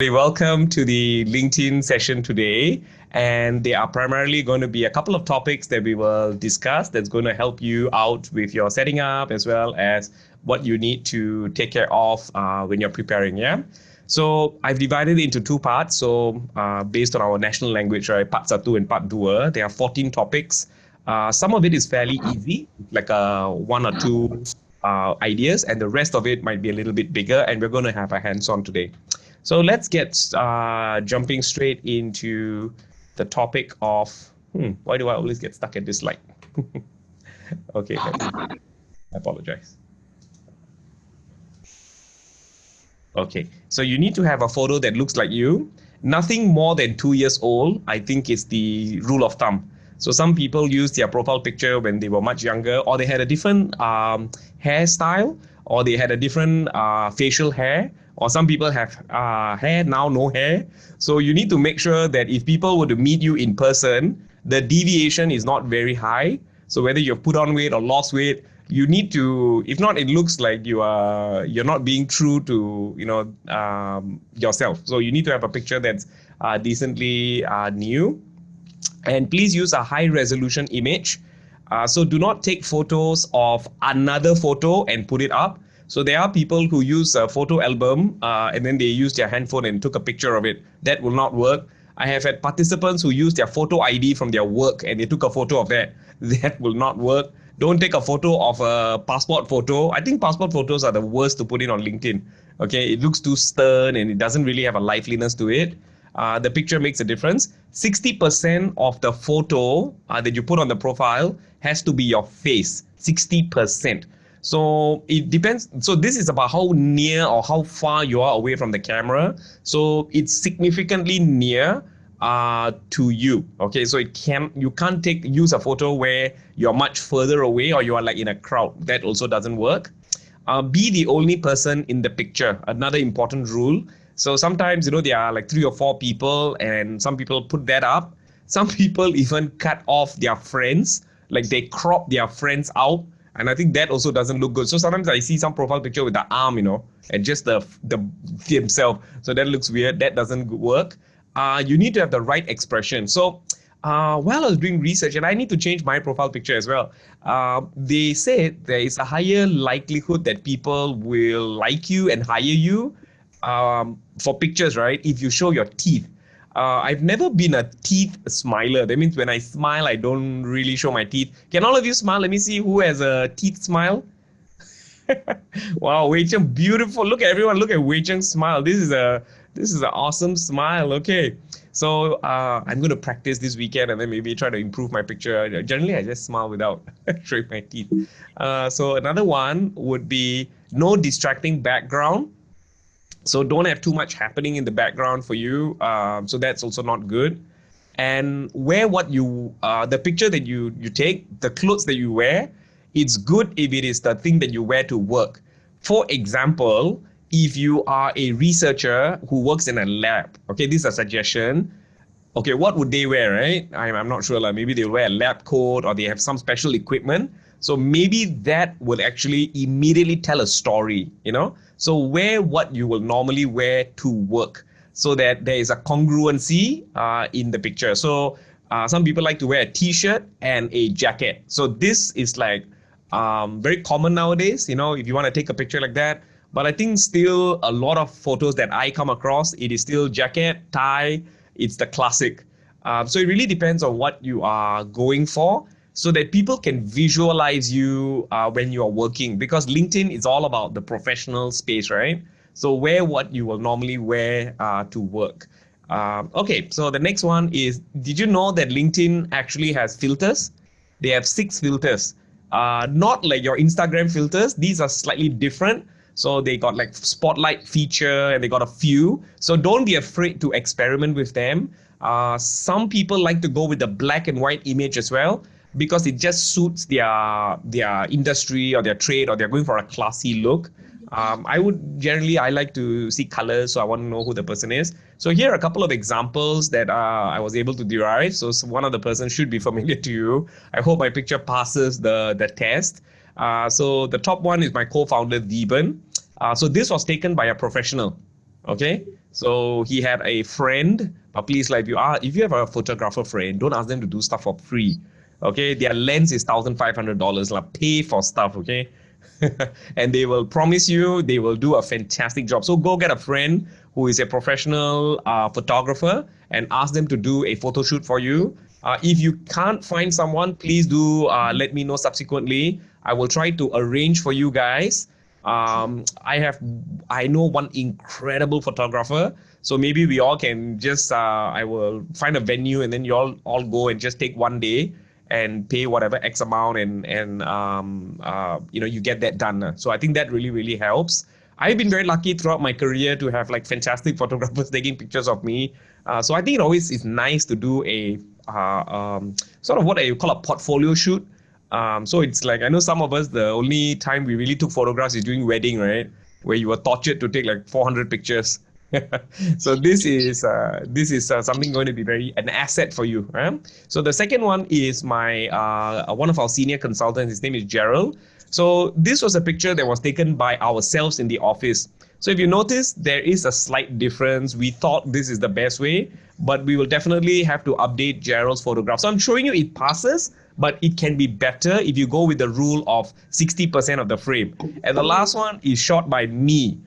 Welcome to the LinkedIn session today. And there are primarily going to be a couple of topics that we will discuss that's going to help you out with your setting up as well as what you need to take care of when you're preparing. Yeah. So I've divided it into two parts. So based on our national language, right, part 1 and part 2, there are 14 topics. Some of it is fairly easy, like one or two ideas, and the rest of it might be a little bit bigger. And we're going to have a hands-on today. So let's get jumping straight into the topic of, why do I always get stuck at this slide? Okay, I apologize. Okay, so you need to have a photo that looks like you. Nothing more than 2 years old, I think, is the rule of thumb. So some people use their profile picture when they were much younger, or they had a different hairstyle, or they had a different facial hair, or some people have hair, now no hair. So you need to make sure that if people were to meet you in person, the deviation is not very high. So whether you've put on weight or lost weight, you need to, if not, it looks like you're not being true to yourself. So you need to have a picture that's decently new. And please use a high resolution image. So do not take photos of another photo and put it up. So there are people who use a photo album and then they use their handphone and took a picture of it. That will not work. I have had participants who use their photo ID from their work and they took a photo of that. That will not work. Don't take a photo of a passport photo. I think passport photos are the worst to put in on LinkedIn. Okay, it looks too stern and it doesn't really have a liveliness to it. The picture makes a difference. 60% of the photo that you put on the profile has to be your face. 60%. So it depends. So this is about how near or how far you are away from the camera. So it's significantly near to you. Okay, so you can't use a photo where you're much further away or you are like in a crowd. That also doesn't work. Be the only person in the picture. Another important rule. So sometimes, there are like 3 or 4 people and some people put that up. Some people even cut off their friends, like they crop their friends out. And I think that also doesn't look good. So sometimes I see some profile picture with the arm, and just the himself. So that looks weird. That doesn't work. You need to have the right expression. So while I was doing research, and I need to change my profile picture as well, they said there is a higher likelihood that people will like you and hire you for pictures, right? If you show your teeth. I've never been a teeth smiler. That means when I smile, I don't really show my teeth. Can all of you smile? Let me see who has a teeth smile. Wow, Wei Cheng, beautiful. Look at everyone. Look at Wei Cheng's smile. This is an awesome smile. Okay, so I'm going to practice this weekend and then maybe try to improve my picture. Generally, I just smile without showing my teeth. So another one would be no distracting background. So don't have too much happening in the background for you. So that's also not good. And wear the picture that you take, the clothes that you wear, it's good if it is the thing that you wear to work. For example, if you are a researcher who works in a lab, okay, this is a suggestion. Okay, what would they wear, right? I'm not sure. Maybe they'll wear a lab coat or they have some special equipment. So maybe that will actually immediately tell a story, So wear what you will normally wear to work so that there is a congruency in the picture. So some people like to wear a t-shirt and a jacket. So this is like very common nowadays, if you want to take a picture like that. But I think still a lot of photos that I come across, it is still jacket, tie, it's the classic. So it really depends on what you are going for, so that people can visualize you when you are working, because LinkedIn is all about the professional space, right? So wear what you will normally wear to work. Okay, so the next one is, did you know that LinkedIn actually has filters? They have 6 filters, not like your Instagram filters. These are slightly different. So they got like spotlight feature and they got a few. So don't be afraid to experiment with them. Some people like to go with the black and white image as well, because it just suits their industry or their trade, or they're going for a classy look. I like to see colors, so I want to know who the person is. So here are a couple of examples that I was able to derive. So one of the persons should be familiar to you. I hope my picture passes the test. So the top one is my co-founder, Deeban. So this was taken by a professional. Okay, So he had a friend, but please, like, if you have a photographer friend, don't ask them to do stuff for free. Okay, their lens is $1,500. Like, pay for stuff. Okay, and they will promise you they will do a fantastic job. So go get a friend who is a professional photographer and ask them to do a photo shoot for you. If you can't find someone, please do let me know subsequently. I will try to arrange for you guys. I know one incredible photographer, so maybe we all can just I will find a venue and then you all go and just take one day and pay whatever X amount, and you get that done. So I think that really helps. I've been very lucky throughout my career to have like fantastic photographers taking pictures of me. So I think it always is nice to do a sort of what you call a portfolio shoot. So it's like, I know some of us, the only time we really took photographs is during wedding, right? Where you were tortured to take like 400 pictures. So this is something going to be an asset for you. Right? So the second one is my one of our senior consultants. His name is Gerald. So this was a picture that was taken by ourselves in the office. So if you notice, there is a slight difference. We thought this is the best way, but we will definitely have to update Gerald's photograph. So I'm showing you it passes, but it can be better if you go with the rule of 60% of the frame. And the last one is shot by me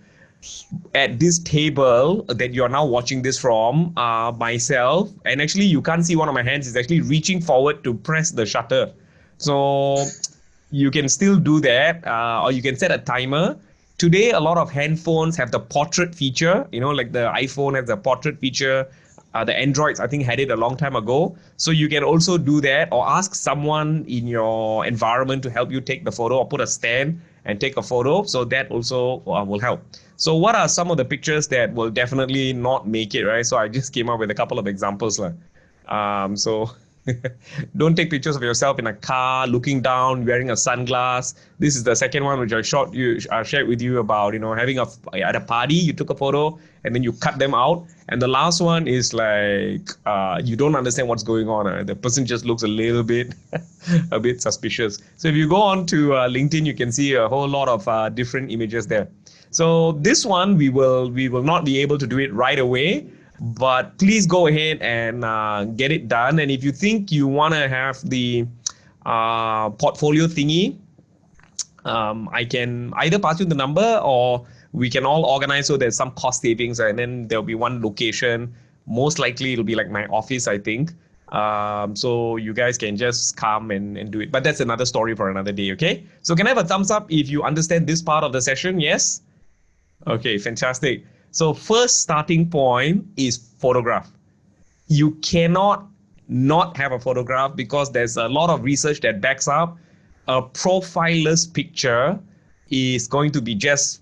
at this table that you're now watching this from, myself. And actually, you can't see one of my hands is actually reaching forward to press the shutter. So you can still do that, or you can set a timer. Today, a lot of handphones have the portrait feature, like the iPhone has the portrait feature. The Androids, I think, had it a long time ago. So you can also do that, or ask someone in your environment to help you take the photo, or put a stand and take a photo. So that also will help. So what are some of the pictures that will definitely not make it, right? So I just came up with a couple of examples. So don't take pictures of yourself in a car, looking down, wearing a sunglass. This is the second one, which I shared with you about, having at a party, you took a photo and then you cut them out. And the last one is like, you don't understand what's going on. The person just looks a little bit, a bit suspicious. So if you go on to LinkedIn, you can see a whole lot of different images there. So this one, we will not be able to do it right away, but please go ahead and get it done. And if you think you want to have the portfolio thingy, I can either pass you the number, or we can all organize so there's some cost savings, and then there'll be one location. Most likely it'll be like my office, I think. So you guys can just come and do it. But that's another story for another day, okay? So can I have a thumbs up if you understand this part of the session? Yes? Okay, fantastic. So first starting point is photograph. You cannot not have a photograph, because there's a lot of research that backs up a profileless picture is going to be just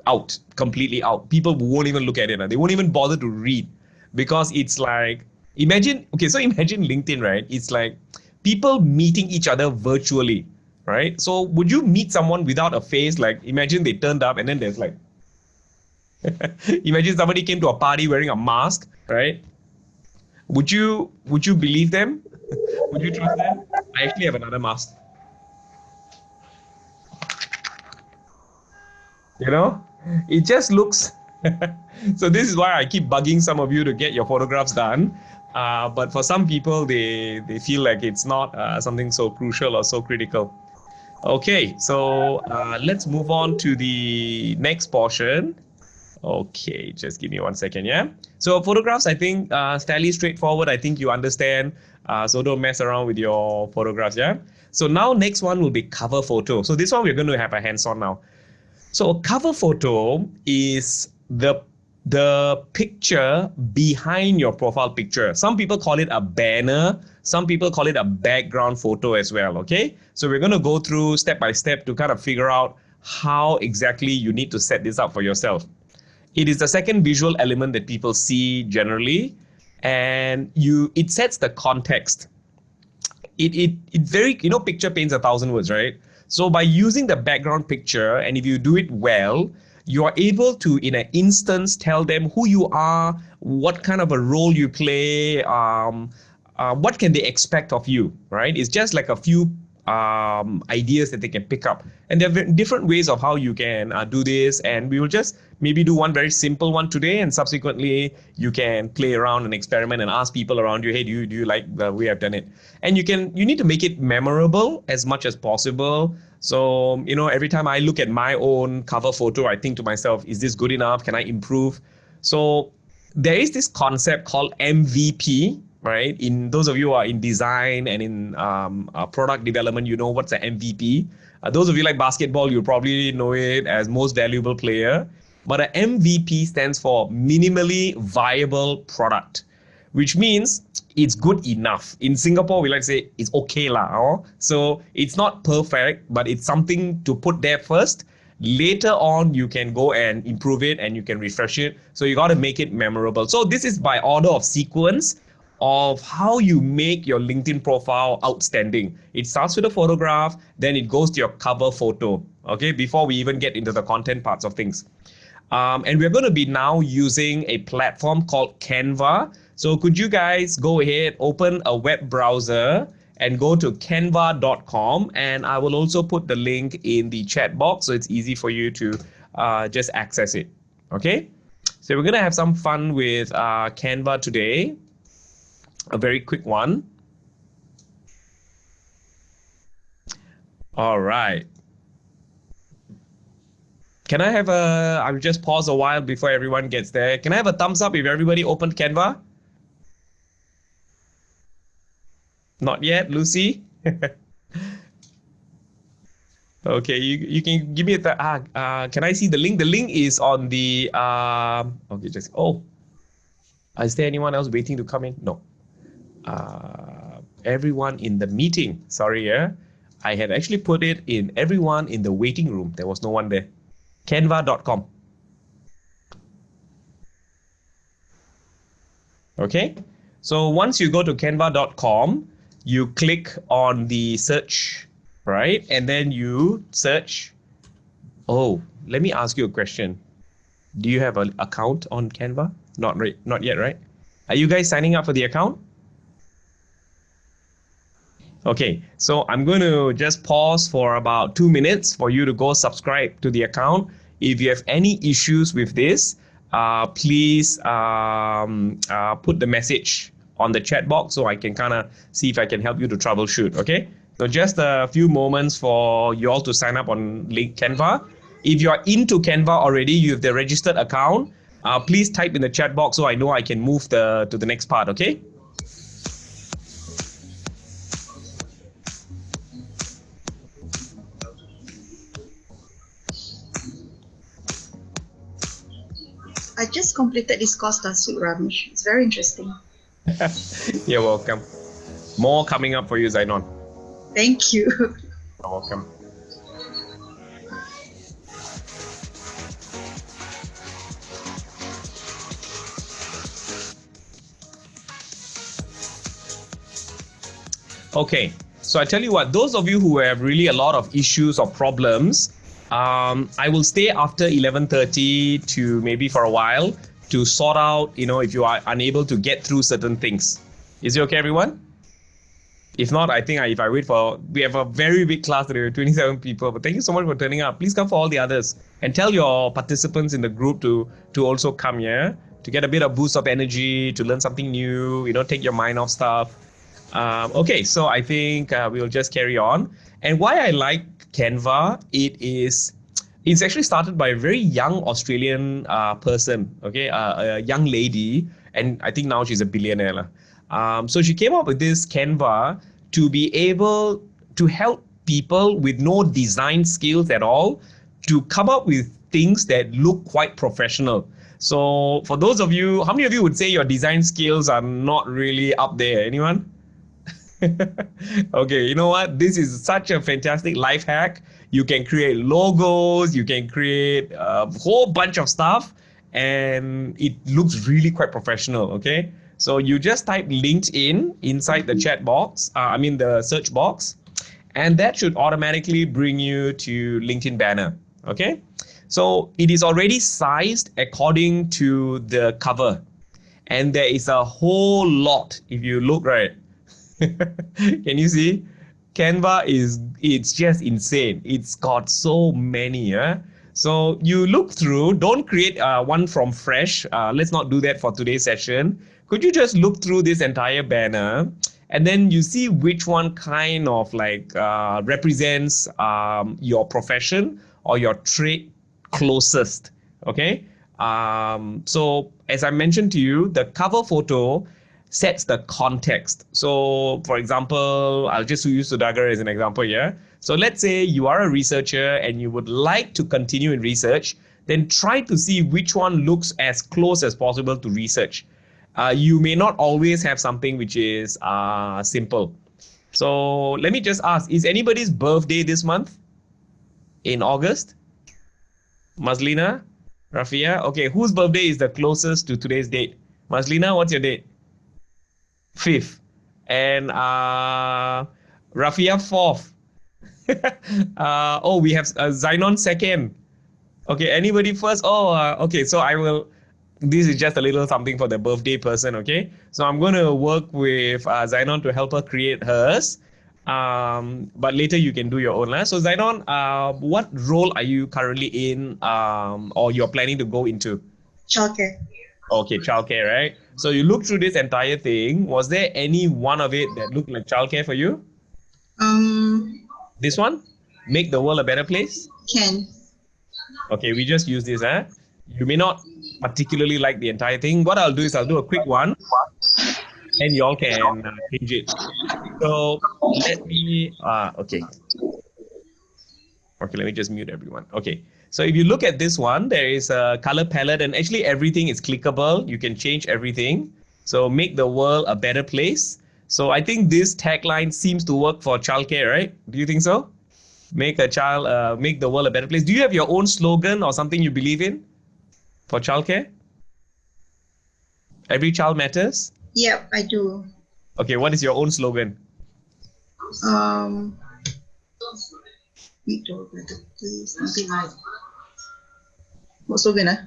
out, completely out. People won't even look at it. They won't even bother to read, because it's like, imagine LinkedIn, right? It's like people meeting each other virtually, right? So would you meet someone without a face? Like, imagine they turned up and then there's like, imagine somebody came to a party wearing a mask, right? Would you believe them? Would you trust them? I actually have another mask. It just looks. So this is why I keep bugging some of you to get your photographs done. But for some people, they feel like it's not something so crucial or so critical. Okay, so let's move on to the next portion. Okay, just give me 1 second, yeah? So photographs, I think, fairly straightforward. I think you understand. So don't mess around with your photographs, yeah? So now next one will be cover photo. So this one we're going to have a hands-on now. So a cover photo is the picture behind your profile picture. Some people call it a banner. Some people call it a background photo as well, okay? So we're going to go through step by step to kind of figure out how exactly you need to set this up for yourself. It is the second visual element that people see generally, and it sets the context. It very, picture paints 1,000 words, right? So by using the background picture, and if you do it well, you are able to, in an instance, tell them who you are, what kind of a role you play, what can they expect of you, right? It's just like a few ideas that they can pick up. And there are different ways of how you can do this. And we will just maybe do one very simple one today, and subsequently you can play around and experiment and ask people around you, hey, do you like the way I've done it? And you need to make it memorable as much as possible. So, every time I look at my own cover photo, I think to myself, is this good enough? Can I improve? So there is this concept called MVP, right? In those of you who are in design and in product development, you know what's an MVP. Those of you like basketball, you probably know it as most valuable player. But an MVP stands for minimally viable product, which means it's good enough. In Singapore, we like to say it's okay lah. Oh? So it's not perfect, but it's something to put there first. Later on, you can go and improve it and you can refresh it. So you got to make it memorable. So this is by order of sequence of how you make your LinkedIn profile outstanding. It starts with a photograph, then it goes to your cover photo, okay, before we even get into the content parts of things. And we're going to be now using a platform called Canva. So could you guys go ahead, open a web browser and go to canva.com, and I will also put the link in the chat box so it's easy for you to just access it, okay? So we're going to have some fun with Canva today. A very quick one. All right. Can I have I'll just pause a while before everyone gets there. Can I have a thumbs up if everybody opened Canva? Not yet, Lucy? Okay, you can give me a, can I see the link? The link is on the, okay, just, is there anyone else waiting to come in? No. Everyone in the meeting, sorry, yeah. I had actually put it in everyone in the waiting room. There was no one there. Canva.com. Okay, so once you go to canva.com, you click on the search, right? And then you search. Oh, let me ask you a question. Do you have an account on Canva? Not yet, right? Are you guys signing up for the account? Okay, so I'm going to just pause for about 2 minutes for you to go subscribe to the account. If you have any issues with this, please put the message on the chat box so I can kind of see if I can help you to troubleshoot, okay? So just a few moments for you all to sign up on Canva. If you are into Canva already, you have the registered account, please type in the chat box so I know I can move to the next part, okay? I just completed this course last week, Ramesh. It's very interesting. You're welcome. More coming up for you, Zainon. Thank you. You're welcome. Okay, so I tell you what, those of you who have really a lot of issues or problems, I will stay after 11:30 to maybe for a while to sort out, if you are unable to get through certain things. Is it okay, everyone? If not, I think if I wait we have a very big class today, 27 people, but thank you so much for turning up. Please come for all the others and tell your participants in the group to also come here to get a bit of boost of energy, to learn something new, take your mind off stuff. Okay, so I think we'll just carry on. And why I like Canva, it's actually started by a very young Australian person, okay, a young lady, and I think now she's a billionaire. So she came up with this Canva to be able to help people with no design skills at all to come up with things that look quite professional. So for those of you, how many of you would say your design skills are not really up there? Anyone? Okay, you know what? This is such a fantastic life hack. You can create logos, you can create a whole bunch of stuff, and it looks really quite professional, okay? So you just type LinkedIn inside the chat box, the search box, and that should automatically bring you to LinkedIn banner, okay? So it is already sized according to the cover, and there is a whole lot, if you look right. Can you see? Canva it's just insane. It's got so many. So you look through, don't create one from fresh. Let's not do that for today's session. Could you just look through this entire banner and then you see which one kind of like represents your profession or your trade closest, okay? So as I mentioned to you, the cover photo sets the context. So for example, I'll just use Sudhakar as an example here. So let's say you are a researcher and you would like to continue in research, then try to see which one looks as close as possible to research. You may not always have something which is simple. So let me just ask, is anybody's birthday this month in August? Maslina? Rafia? Okay, whose birthday is the closest to today's date? Maslina, what's your date? 5th. And Rafia 4th. Oh, we have Zainon 2nd. Okay, anybody first? Oh, okay, so I will, this is just a little something for the birthday person, okay? So I'm going to work with Zainon to help her create hers. But later you can do your own. So Zainon, what role are you currently in or you're planning to go into? Childcare. Okay, childcare, right? So you look through this entire thing. Was there any one of it that looked like childcare for you? This one? Make the world a better place? Can. Okay, we just use this. You may not particularly like the entire thing. What I'll do is I'll do a quick one and y'all can change it. So let me, okay. Okay, let me just mute everyone. Okay, so if you look at this one, there is a color palette and actually everything is clickable. You can change everything. So make the world a better place. So I think this tagline seems to work for childcare, right? Do you think so? Make the world a better place. Do you have your own slogan or something you believe in for childcare? Every child matters? Yep, I do. Okay, what is your own slogan? Make the world a better place. Something like. What's slogan? I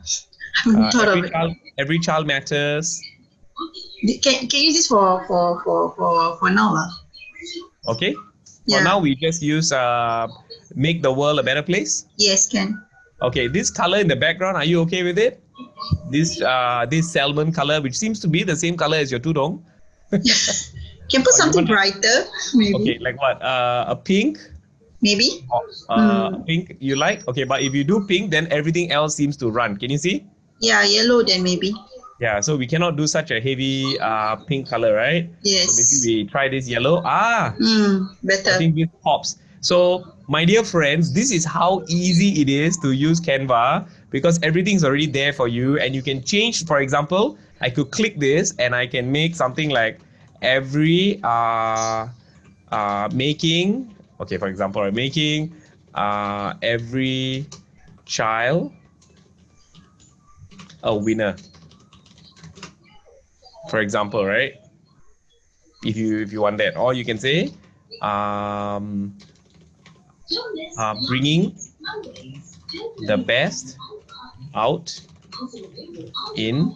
haven't thought of it. Every child matters. Can you use this for now, lah? Okay. Yeah. For now, we just use make the world a better place. Yes, can. Okay, this color in the background, are you okay with it? This salmon color, which seems to be the same color as your tudong. Can put something brighter, maybe. Okay, like what? A pink? Maybe. Pink you like? Okay, but if you do pink, then everything else seems to run. Can you see? Yeah, yellow then maybe. Yeah, so we cannot do such a heavy pink color, right? Yes. So maybe we try this yellow. Better. I think this pops. So, my dear friends, this is how easy it is to use Canva because everything's already there for you and you can change. For example, I could click this and I can make something like every making. Okay, for example, I'm making every child a winner. For example, right? If you want that, or you can say bringing the best out in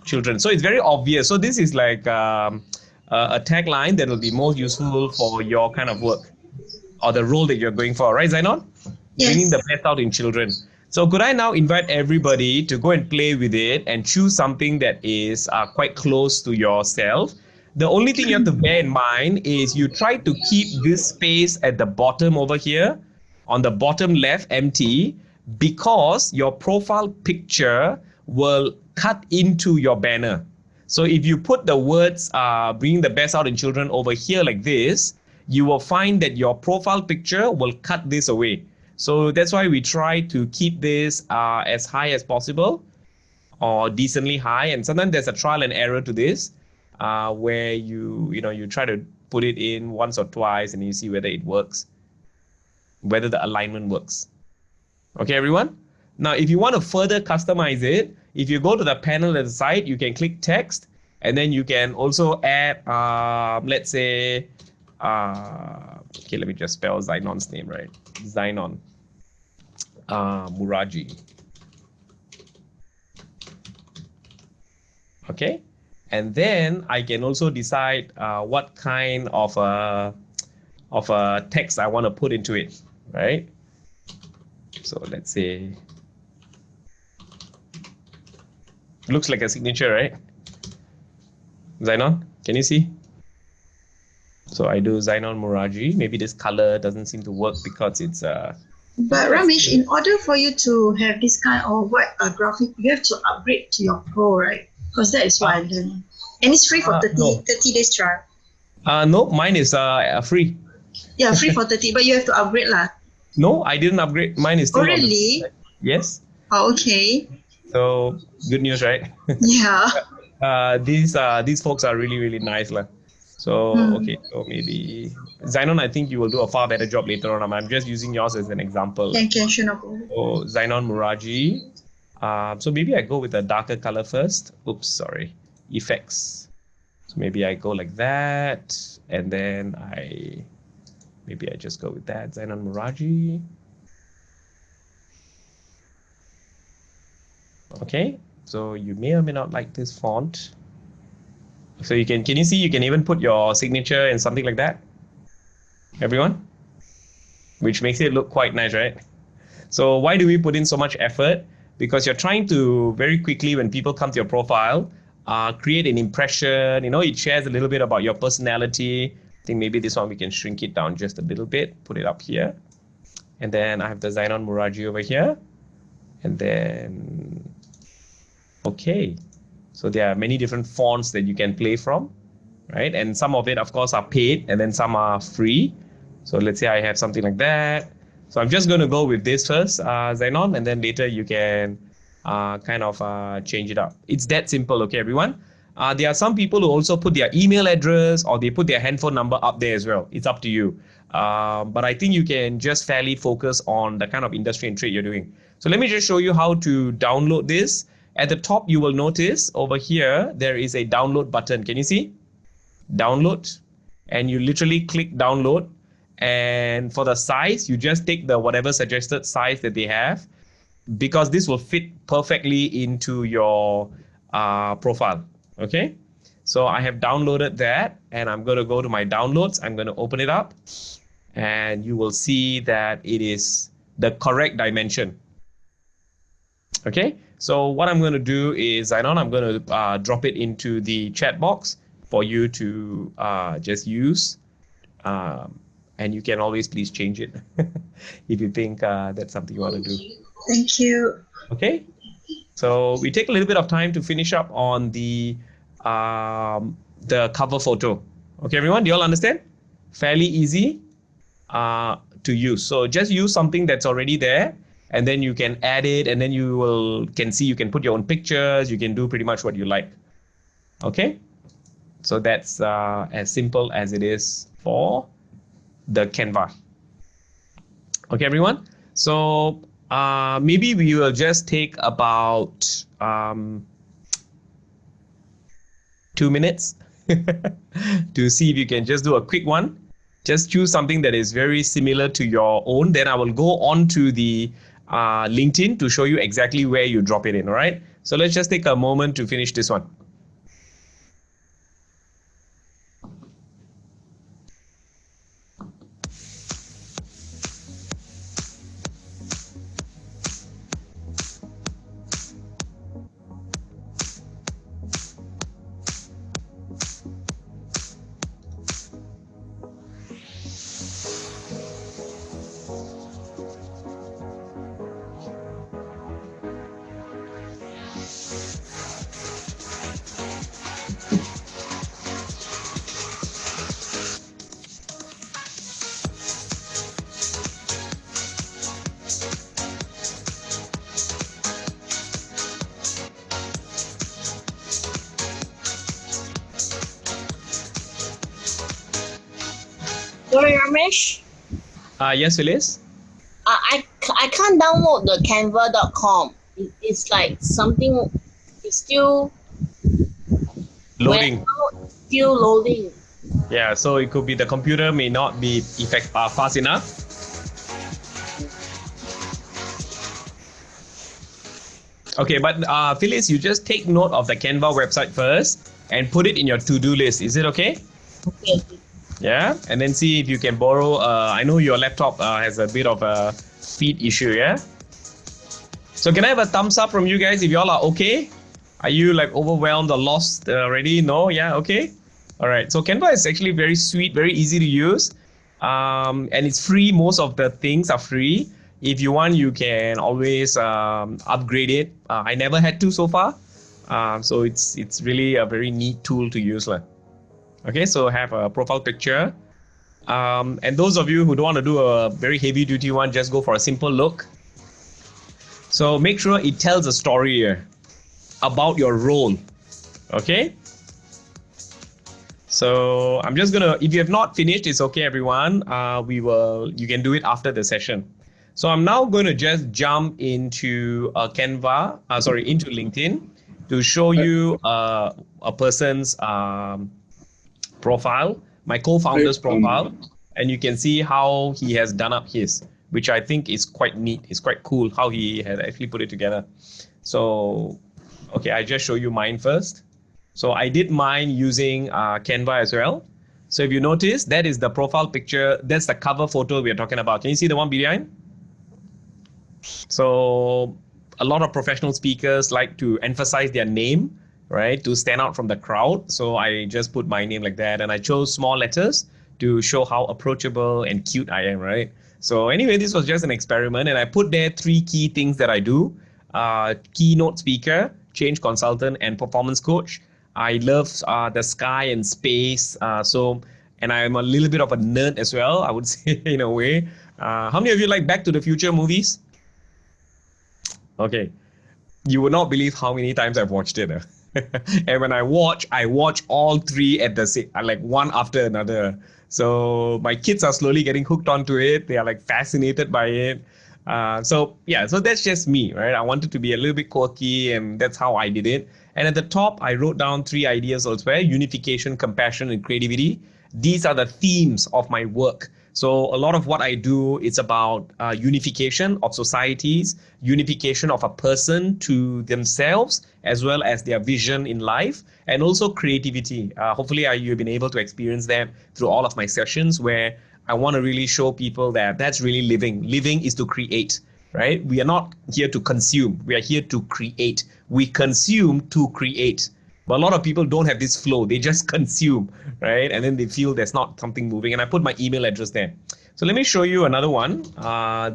children. So it's very obvious. So this is like a tagline that will be more useful for your kind of work or the role that you're going for, right, Zainon? Yes. Bringing the best out in children. So could I now invite everybody to go and play with it and choose something that is quite close to yourself? The only thing you have to bear in mind is you try to keep this space at the bottom over here, on the bottom left, empty, because your profile picture will cut into your banner. So if you put the words bringing the best out in children over here like this, you will find that your profile picture will cut this away. So that's why we try to keep this as high as possible or decently high. And sometimes there's a trial and error to this where you try to put it in once or twice and you see whether it works, whether the alignment works. Okay, everyone? Now, if you want to further customize it, if you go to the panel at the side, you can click text and then you can also add, let's say, okay, let me just spell Zainon's name, right? Zainon. Muraji. Okay, And then I can also decide what kind of a text I want to put into it, right? So let's say, looks like a signature, right? Zainon, can you see? So I do Zainon Muraji. Maybe this color doesn't seem to work because it's But Ramesh, in order for you to have this kind of graphic, you have to upgrade to your Pro, right? Because that is what I learned. And it's free for 30 days trial. No, mine is free. Yeah, free for 30, but you have to upgrade lah. No, I didn't upgrade. Mine is still really? Yes. Oh, okay. So good news, right? Yeah. These folks are really, really nice lah. So okay, so maybe Zainon, I think you will do a far better job later on. I'm just using yours as an example. Thank you, sure. So Zainon Muraji. So maybe I go with a darker color first. Oops, sorry. Effects. So maybe I go like that, and then maybe I just go with that. Zainon Muraji. Okay, so you may or may not like this font. So can you see, you can even put your signature and something like that, everyone, which makes it look quite nice, right? So why do we put in so much effort? Because you're trying to very quickly, when people come to your profile, create an impression. You know, it shares a little bit about your personality. I think maybe this one we can shrink it down just a little bit, put it up here. And then I have the Zainon Muraji over here. And then, okay. So there are many different fonts that you can play from, right? And some of it, of course, are paid, and then some are free. So let's say I have something like that. So I'm just going to go with this first, Zainon, and then later you can kind of change it up. It's that simple, okay, everyone? There are some people who also put their email address or they put their handphone number up there as well. It's up to you. But I think you can just fairly focus on the kind of industry and trade you're doing. So let me just show you how to download this. At the top, you will notice over here, there is a download button. Can you see? Download. And you literally click download. And for the size, you just take the whatever suggested size that they have, because this will fit perfectly into your profile. Okay. So I have downloaded that, and I'm going to go to my downloads. I'm going to open it up, and you will see that it is the correct dimension. Okay. So what I'm going to do is, I'm going to drop it into the chat box for you to just use. And you can always please change it if you think that's something you want to do. Thank you. Okay. So we take a little bit of time to finish up on the cover photo. Okay, everyone, do you all understand? Fairly easy to use. So just use something that's already there, and then you can add it, and then you can put your own pictures. You can do pretty much what you like. Okay. So that's as simple as it is for the Canva. Okay, everyone. So maybe we will just take about 2 minutes to see if you can just do a quick one. Just choose something that is very similar to your own. Then I will go on to the LinkedIn to show you exactly where you drop it in. All right. So let's just take a moment to finish this one. Sorry, Ramesh. Yes, Phyllis? I can't download the canva.com. It's like something, it's still Loading. Still loading. Yeah, so it could be the computer may not be fast enough. Okay, but Phyllis, you just take note of the Canva website first. and put it in your to-do list. Is it okay? Okay, okay. Yeah, and then see if you can borrow. I know your laptop has a bit of a speed issue. Yeah. So can I have a thumbs up from you guys if y'all are okay? Are you like overwhelmed or lost already? No? Yeah, okay. All right. So Canva is actually very sweet, very easy to use. And it's free. Most of the things are free. If you want, you can always upgrade it. I never had to so far. So it's really a very neat tool to use. Okay, so have a profile picture. And those of you who don't want to do a very heavy duty one, just go for a simple look. So make sure it tells a story here about your role. Okay. So I'm just gonna, if you have not finished, it's okay, everyone. You can do it after the session. So I'm now going to just jump into into LinkedIn to show you a person's profile, my co-founder's profile, and you can see how he has done up his, which I think is quite neat. It's quite cool how he had actually put it together. So, okay, I just show you mine first. So I did mine using Canva as well. So if you notice, that is the profile picture. That's the cover photo we are talking about. Can you see the one behind? So a lot of professional speakers like to emphasize their name, right, to stand out from the crowd. So I just put my name like that, and I chose small letters to show how approachable and cute I am, right? So anyway, this was just an experiment, and I put there 3 key things that I do: keynote speaker, change consultant, and performance coach. I love the sky and space. And I'm a little bit of a nerd as well, I would say, in a way. How many of you like Back to the Future movies? Okay, you would not believe how many times I've watched it. And when I watch all 3 at the same, like one after another. So my kids are slowly getting hooked onto it. They are like fascinated by it. So that's just me, right? I wanted to be a little bit quirky, and that's how I did it. And at the top, I wrote down 3 ideas elsewhere: unification, compassion, and creativity. These are the themes of my work. So a lot of what I do, it's about unification of societies, unification of a person to themselves, as well as their vision in life, and also creativity. Hopefully you've been able to experience that through all of my sessions, where I want to really show people that that's really living. Living is to create, right? We are not here to consume. We are here to create. We consume to create. But a lot of people don't have this flow. They just consume, right? And then they feel there's not something moving. And I put my email address there. So let me show you another one.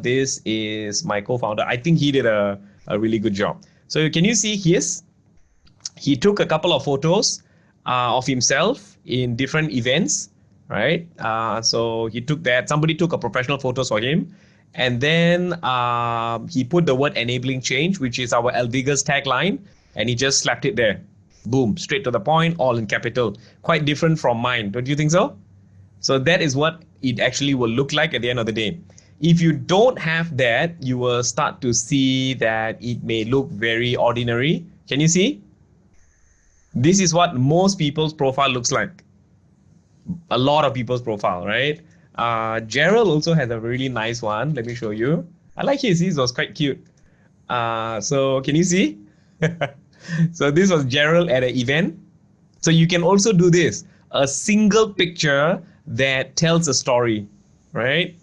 This is my co-founder. I think he did a really good job. So can you see his? He took a couple of photos of himself in different events, right? So he took that. Somebody took a professional photos for him. And then he put the word enabling change, which is our Alvigor's tagline. And he just slapped it there. Boom, straight to the point, all in capital. Quite different from mine, don't you think so? So that is what it actually will look like at the end of the day. If you don't have that, you will start to see that it may look very ordinary. Can you see? This is what most people's profile looks like. A lot of people's profile, right? Gerald also has a really nice one. Let me show you. I like his was quite cute. So can you see? So this was Gerald at an event. So you can also do this, a single picture that tells a story, right?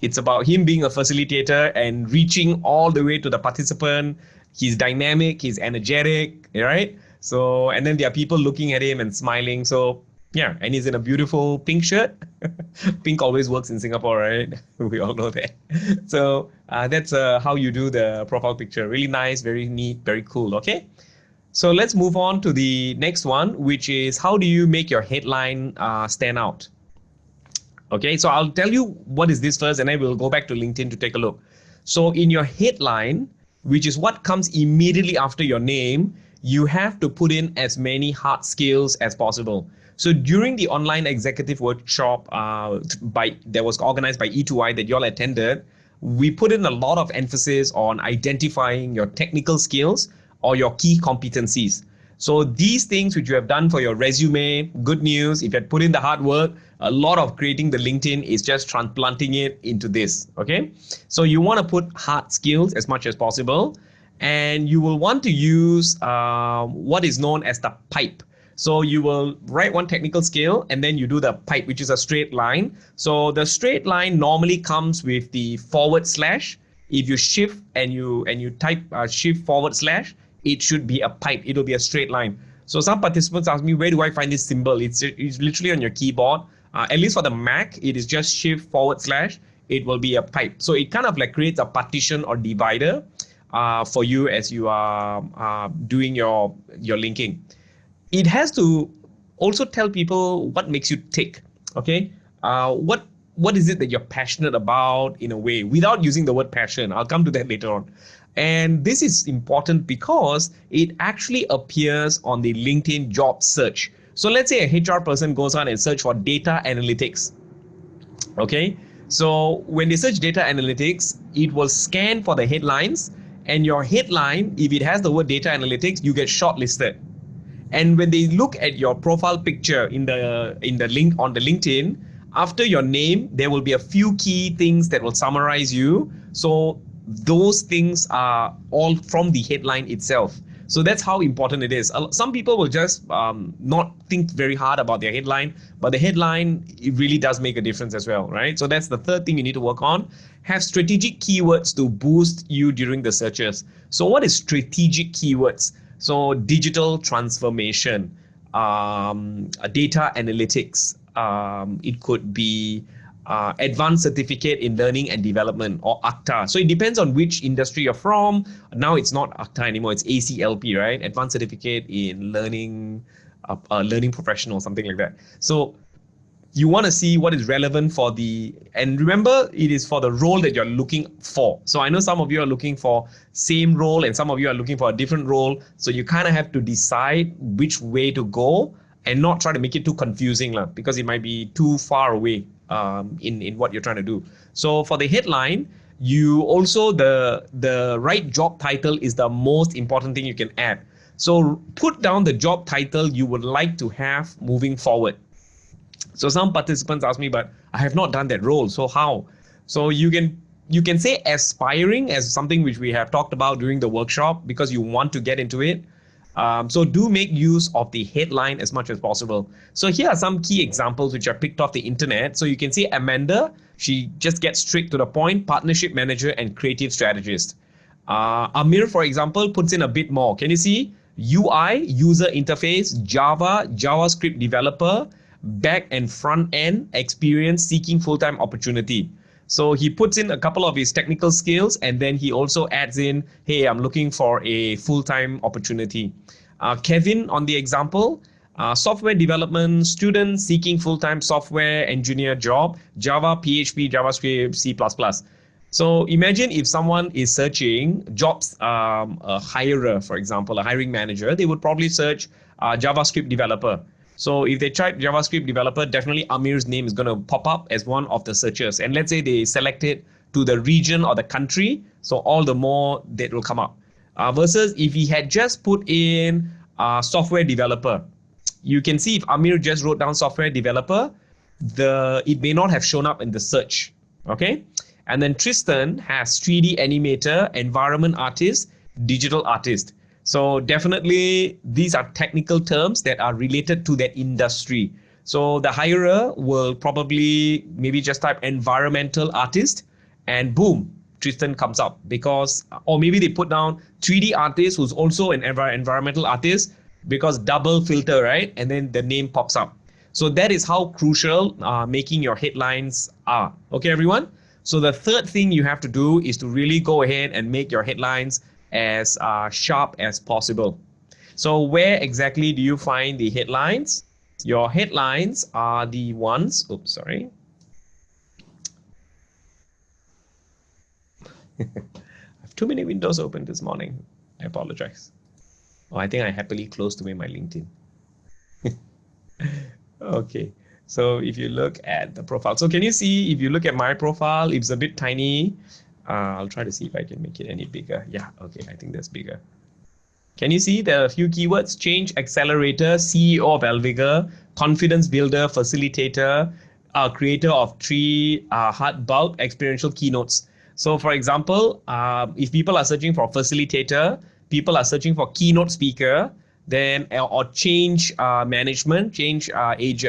It's about him being a facilitator and reaching all the way to the participant. He's dynamic, he's energetic, right? So, and then there are people looking at him and smiling. So yeah, and he's in a beautiful pink shirt. Pink always works in Singapore, right? We all know that. So that's how you do the profile picture. Really nice, very neat, very cool, okay? So let's move on to the next one, which is how do you make your headline stand out? Okay, so I'll tell you what is this first, and then we'll go back to LinkedIn to take a look. So in your headline, which is what comes immediately after your name, you have to put in as many hard skills as possible. So during the online executive workshop that was organized by E2I that y'all attended, we put in a lot of emphasis on identifying your technical skills or your key competencies. So these things which you have done for your resume, good news, if you had put in the hard work, a lot of creating the LinkedIn is just transplanting it into this, okay? So you want to put hard skills as much as possible, and you will want to use what is known as the pipe. So you will write one technical skill and then you do the pipe, which is a straight line. So the straight line normally comes with the forward slash. If you shift and you type shift forward slash, it should be a pipe. It'll be a straight line. So some participants ask me, where do I find this symbol? It's literally on your keyboard. At least for the Mac, it is just shift forward slash. It will be a pipe. So it kind of like creates a partition or divider for you as you are doing your linking. It has to also tell people what makes you tick. Okay, what is it that you're passionate about in a way, without using the word passion. I'll come to that later on. And this is important because it actually appears on the LinkedIn job search. So let's say a HR person goes on and search for data analytics. Okay, so when they search data analytics, it will scan for the headlines, and your headline, if it has the word data analytics, you get shortlisted. And when they look at your profile picture in the link on the LinkedIn, after your name, there will be a few key things that will summarize you. So those things are all from the headline itself. So that's how important it is. Some people will just not think very hard about their headline, but the headline, it really does make a difference as well, right? So that's the third thing you need to work on. Have strategic keywords to boost you during the searches. So what is strategic keywords? So digital transformation, data analytics, it could be advanced certificate in learning and development, or ACTA. So it depends on which industry you're from. Now it's not ACTA anymore, it's ACLP, right? Advanced certificate in learning, learning professional, something like that. So you want to see what is relevant for and remember, it is for the role that you're looking for. So I know some of you are looking for same role and some of you are looking for a different role. So you kind of have to decide which way to go and not try to make it too confusing, because it might be too far away in what you're trying to do. So for the headline, you also, the right job title is the most important thing you can add. So put down the job title you would like to have moving forward. So some participants ask me, but I have not done that role. So how? So you can say aspiring as something which we have talked about during the workshop because you want to get into it. So do make use of the headline as much as possible. So here are some key examples which I picked off the internet. So you can see Amanda, she just gets straight to the point, partnership manager and creative strategist. Amir, for example, puts in a bit more. Can you see? UI, user interface, Java, JavaScript developer, back and front end experience, seeking full-time opportunity. So he puts in a couple of his technical skills and then he also adds in, hey, I'm looking for a full-time opportunity. Kevin on the example, software development, student seeking full-time software engineer job, Java, PHP, JavaScript, C++. So imagine if someone is searching jobs, a hirer, for example, a hiring manager, they would probably search JavaScript developer. So if they type JavaScript developer, definitely Amir's name is going to pop up as one of the searches. And let's say they select it to the region or the country, so all the more that will come up. Versus if he had just put in software developer, you can see if Amir just wrote down software developer, it may not have shown up in the search. Okay. And then Tristan has 3D animator, environment artist, digital artist. So definitely these are technical terms that are related to that industry. So the hirer will probably maybe just type environmental artist and boom, Tristan comes up because, or maybe they put down 3D artist who's also an environmental artist because double filter, right? And then the name pops up. So that is how crucial making your headlines are. Okay, everyone? So the third thing you have to do is to really go ahead and make your headlines as sharp as possible. So where exactly do you find the headlines? Your headlines are the ones, oops, sorry. I have too many windows open this morning. I apologize. Oh, I think I happily closed away my LinkedIn. Okay, so if you look at the profile, so can you see, if you look at my profile, it's a bit tiny. I'll try to see if I can make it any bigger. Yeah, okay, I think that's bigger. Can you see there are a few keywords? Change accelerator, CEO of Alvigor, confidence builder, facilitator, creator of 3 hard bulk experiential keynotes. So for example, if people are searching for facilitator, people are searching for keynote speaker, then or change management, change age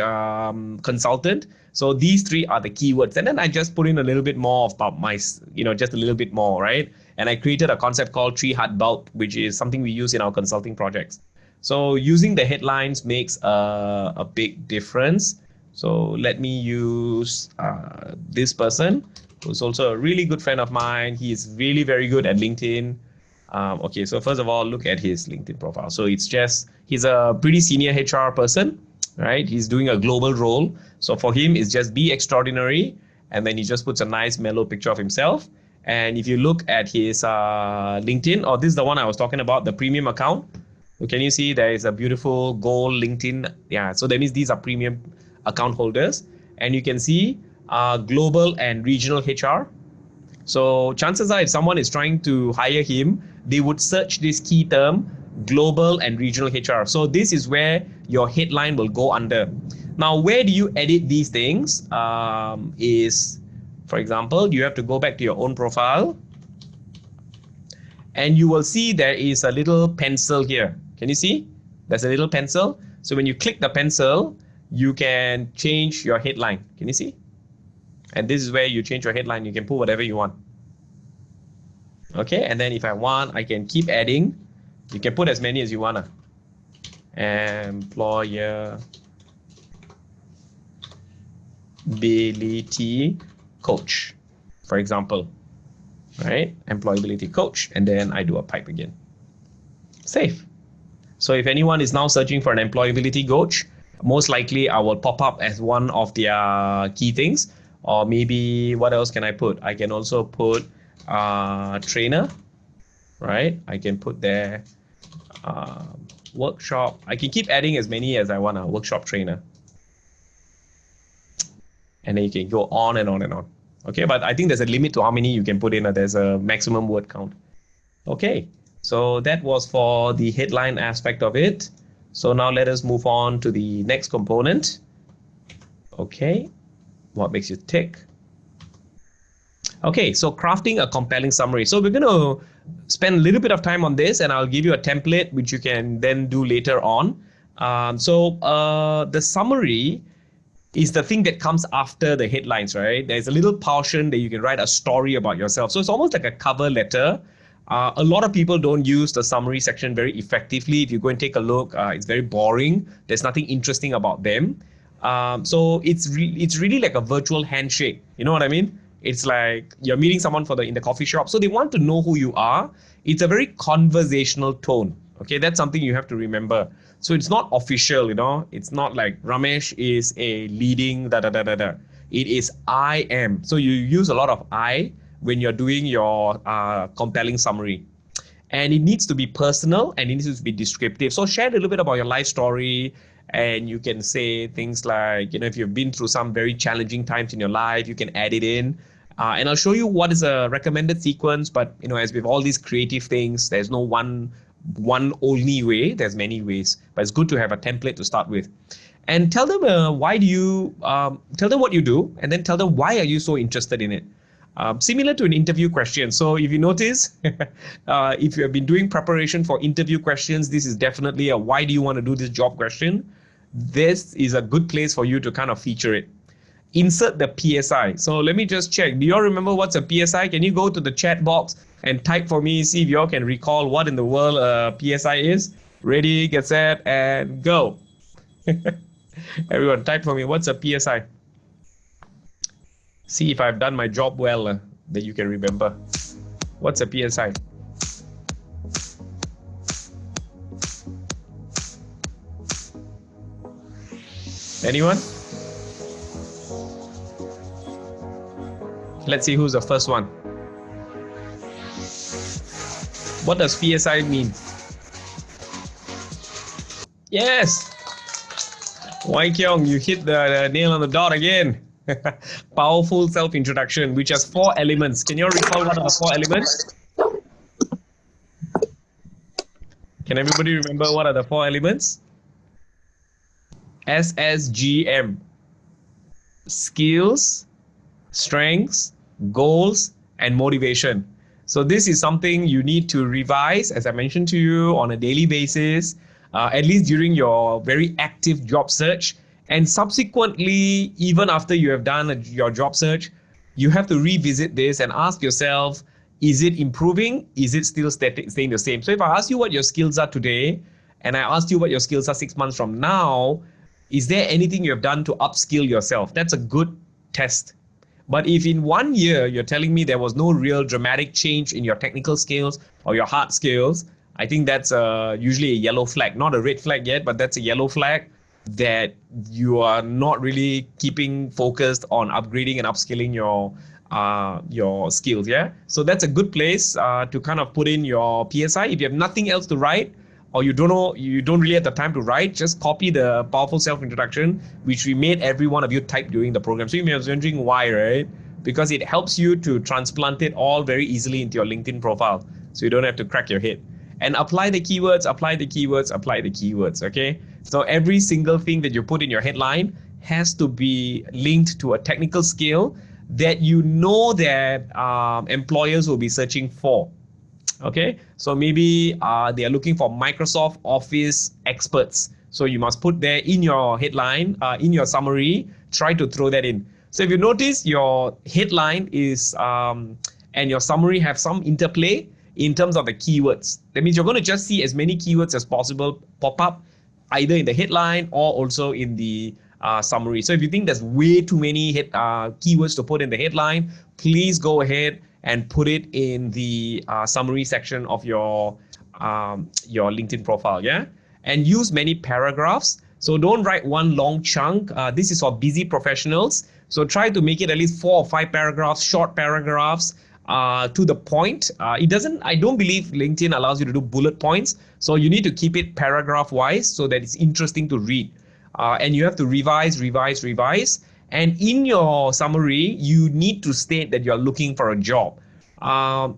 consultant. So these three are the keywords. And then I just put in a little bit more about my, just a little bit more, right? And I created a concept called Tree Hut Bulb, which is something we use in our consulting projects. So using the headlines makes a big difference. So let me use this person, who's also a really good friend of mine. He's really very good at LinkedIn. Okay, so first of all, look at his LinkedIn profile. So it's just, he's a pretty senior HR person, right? He's doing a global role. So for him, it's just be extraordinary. And then he just puts a nice mellow picture of himself. And if you look at his LinkedIn, oh, this is the one I was talking about, the premium account. So can you see there is a beautiful gold LinkedIn? Yeah, so that means these are premium account holders. And you can see global and regional HR. So chances are if someone is trying to hire him, they would search this key term, global and regional HR. So this is where your headline will go under. Now, where do you edit these things? Is, for example, you have to go back to your own profile. And you will see there is a little pencil here. Can you see? There's a little pencil. So when you click the pencil, you can change your headline. Can you see? And this is where you change your headline. You can put whatever you want. Okay, and then if I want, I can keep adding. You can put as many as you want. Employability coach, for example. Right? Employability coach. And then I do a pipe again. Save. So if anyone is now searching for an employability coach, most likely I will pop up as one of their key things. Or maybe what else can I put? I can also put trainer, right? I can put there workshop. I can keep adding as many as I want, a workshop trainer. And then you can go on and on and on. Okay, but I think there's a limit to how many you can put in. There's a maximum word count. Okay, so that was for the headline aspect of it. So now let us move on to the next component. Okay. What makes you tick? Okay, so crafting a compelling summary. So we're going to spend a little bit of time on this, and I'll give you a template which you can then do later on. The summary is the thing that comes after the headlines, right? There's a little portion that you can write a story about yourself. So it's almost like a cover letter. A lot of people don't use the summary section very effectively. If you go and take a look, it's very boring. There's nothing interesting about them. So it's really like a virtual handshake. You know what I mean? It's like you're meeting someone in the coffee shop. So they want to know who you are. It's a very conversational tone. Okay, that's something you have to remember. So it's not official, It's not like Ramesh is a leading da-da-da-da-da. It is I am. So you use a lot of I when you're doing your compelling summary. And it needs to be personal and it needs to be descriptive. So share a little bit about your life story. And you can say things like, if you've been through some very challenging times in your life, you can add it in. And I'll show you what is a recommended sequence. But, as with all these creative things, there's no one only way. There's many ways. But it's good to have a template to start with. And tell them tell them what you do, and then tell them why are you so interested in it. Similar to an interview question. So if you notice, if you have been doing preparation for interview questions, this is definitely a why do you want to do this job question. This is a good place for you to kind of feature it. Insert the PSI. So let me just check. Do you all remember what's a PSI? Can you go to the chat box and type for me, see if you all can recall what in the world a PSI is? Ready, get set, and go. Everyone, type for me, what's a PSI? See if I've done my job well, that you can remember. What's a PSI? Anyone? Let's see who's the first one. What does PSI mean? Yes! Wai Kyung, you hit the nail on the dot again. Powerful self-introduction, which has 4 elements. Can you all recall what are the 4 elements? Can everybody remember what are the 4 elements? SSGM. Skills, strengths, goals, and motivation. So this is something you need to revise, as I mentioned to you, on a daily basis. at least during your very active job search. And subsequently, even after you have done your job search, you have to revisit this and ask yourself, is it improving? Is it still staying the same? So if I ask you what your skills are today, and I asked you what your skills are 6 months from now, is there anything you have done to upskill yourself? That's a good test. But if in 1 year you're telling me there was no real dramatic change in your technical skills or your hard skills, I think that's usually a yellow flag. Not a red flag yet, but that's a yellow flag that you are not really keeping focused on upgrading and upskilling your skills. Yeah, so that's a good place to kind of put in your PSI. If you have nothing else to write, or you don't really have the time to write, just copy the powerful self-introduction, which we made every one of you type during the program. So you may be wondering why, right? Because it helps you to transplant it all very easily into your LinkedIn profile, so you don't have to crack your head. And apply the keywords, apply the keywords, apply the keywords, okay? So every single thing that you put in your headline has to be linked to a technical skill that you know that employers will be searching for. Okay, so maybe they are looking for Microsoft Office experts. So you must put there in your headline, in your summary, try to throw that in. So if you notice your headline is and your summary have some interplay in terms of the keywords. That means you're going to just see as many keywords as possible pop up either in the headline or also in the summary. So if you think there's way too many keywords to put in the headline, please go ahead and put it in the summary section of your LinkedIn profile, yeah? And use many paragraphs. So don't write one long chunk. This is for busy professionals. So try to make it at least 4 or 5 paragraphs, short paragraphs, to the point. I don't believe LinkedIn allows you to do bullet points. So you need to keep it paragraph wise so that it's interesting to read. And you have to revise. And in your summary, you need to state that you're looking for a job.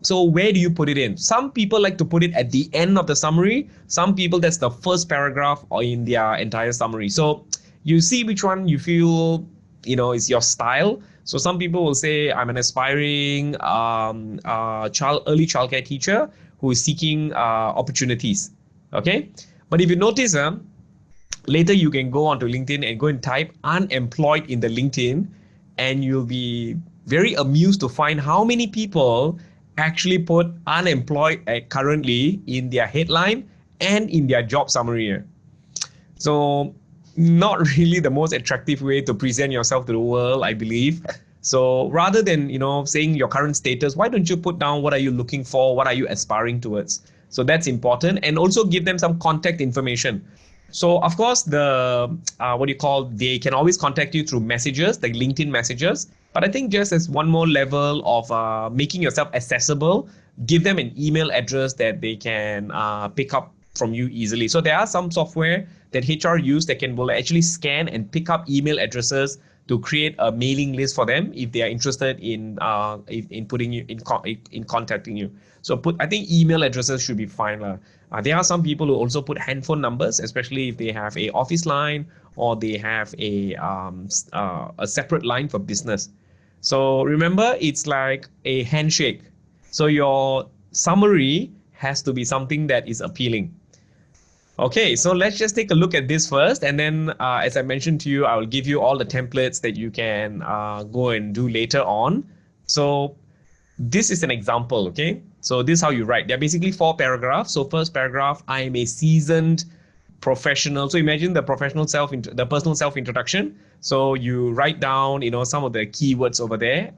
So where do you put it in? Some people like to put it at the end of the summary. Some people, that's the first paragraph or in their entire summary. So you see which one you feel, is your style. So some people will say, I'm an aspiring early childcare teacher who is seeking opportunities. Okay. But if you notice, later you can go onto LinkedIn and go and type unemployed in the LinkedIn, and you'll be very amused to find how many people actually put unemployed currently in their headline and in their job summary. So not really the most attractive way to present yourself to the world, I believe. So rather than, saying your current status, why don't you put down what are you looking for? What are you aspiring towards? So that's important. And also give them some contact information. So of course, they can always contact you through messages, like LinkedIn messages. But I think just as one more level of making yourself accessible, give them an email address that they can pick up from you easily. So there are some software that HR use that will actually scan and pick up email addresses to create a mailing list for them if they are interested in putting you in contacting you. So I think email addresses should be fine. There are some people who also put handphone numbers, especially if they have a office line or they have a separate line for business. So remember, it's like a handshake. So your summary has to be something that is appealing. Okay, so let's just take a look at this first. And then, as I mentioned to you, I will give you all the templates that you can go and do later on. So this is an example, okay? So this is how you write. There are basically 4 paragraphs. So first paragraph, I am a seasoned professional. So imagine the personal self-introduction. So you write down, some of the keywords over there.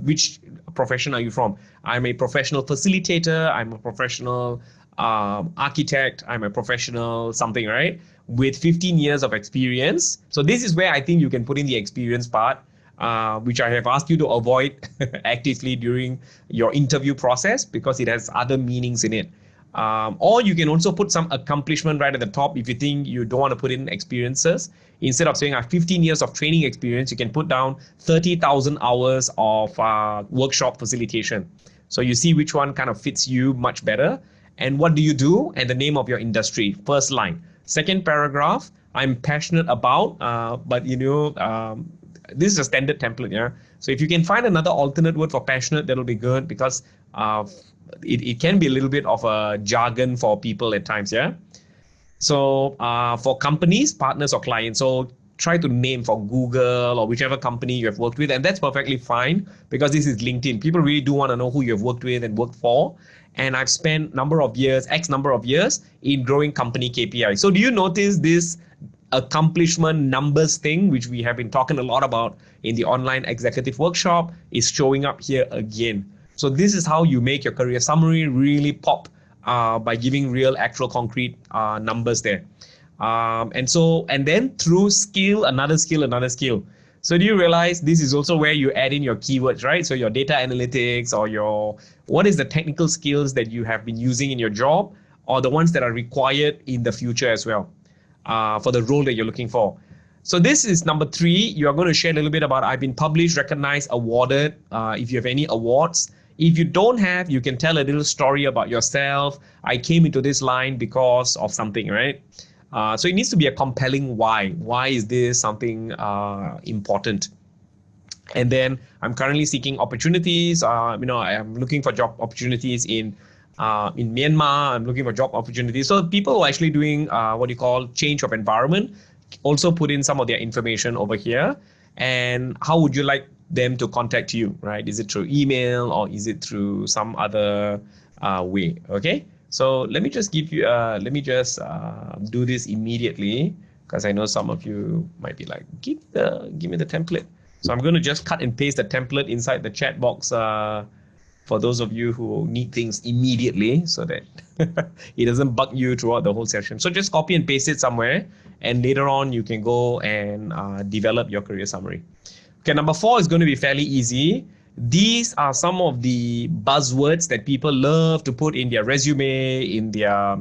Which profession are you from? I'm a professional facilitator. I'm a professional architect. I'm a professional something, right? With 15 years of experience. So this is where I think you can put in the experience part, which I have asked you to avoid actively during your interview process because it has other meanings in it. Or you can also put some accomplishment right at the top if you think you don't want to put in experiences. Instead of saying I have 15 years of training experience, you can put down 30,000 hours of workshop facilitation. So you see which one kind of fits you much better. And what do you do? And the name of your industry, first line. Second paragraph, I'm passionate about, but this is a standard template, yeah? So if you can find another alternate word for passionate, that'll be good because it can be a little bit of a jargon for people at times, yeah? So for companies, partners, or clients, so try to name for Google or whichever company you have worked with, and that's perfectly fine because this is LinkedIn. People really do want to know who you have worked with and worked for. And I've spent X number of years in growing company KPI. So do you notice this accomplishment numbers thing, which we have been talking a lot about in the online executive workshop, is showing up here again? So this is how you make your career summary really pop by giving real, actual, concrete numbers there. And then through skill, another skill, another skill. So do you realize this is also where you add in your keywords, right? So your data analytics or your, what is the technical skills that you have been using in your job or the ones that are required in the future as well for the role that you're looking for. So this is number 3. You are going to share a little bit about I've been published, recognized, awarded, if you have any awards. If you don't have, you can tell a little story about yourself. I came into this line because of something, right? So it needs to be a compelling why. Why is this something important? And then I'm currently seeking opportunities. I am looking for job opportunities in Myanmar. I'm looking for job opportunities. So people who are actually doing what you call change of environment also put in some of their information over here. And how would you like them to contact you, right? Is it through email or is it through some other way? Okay. So let me just give you, do this immediately because I know some of you might be like, give me the template. So I'm going to just cut and paste the template inside the chat box for those of you who need things immediately so that it doesn't bug you throughout the whole session. So just copy and paste it somewhere and later on you can go and develop your career summary. Okay, number 4 is going to be fairly easy. These are some of the buzzwords that people love to put in their resume, in their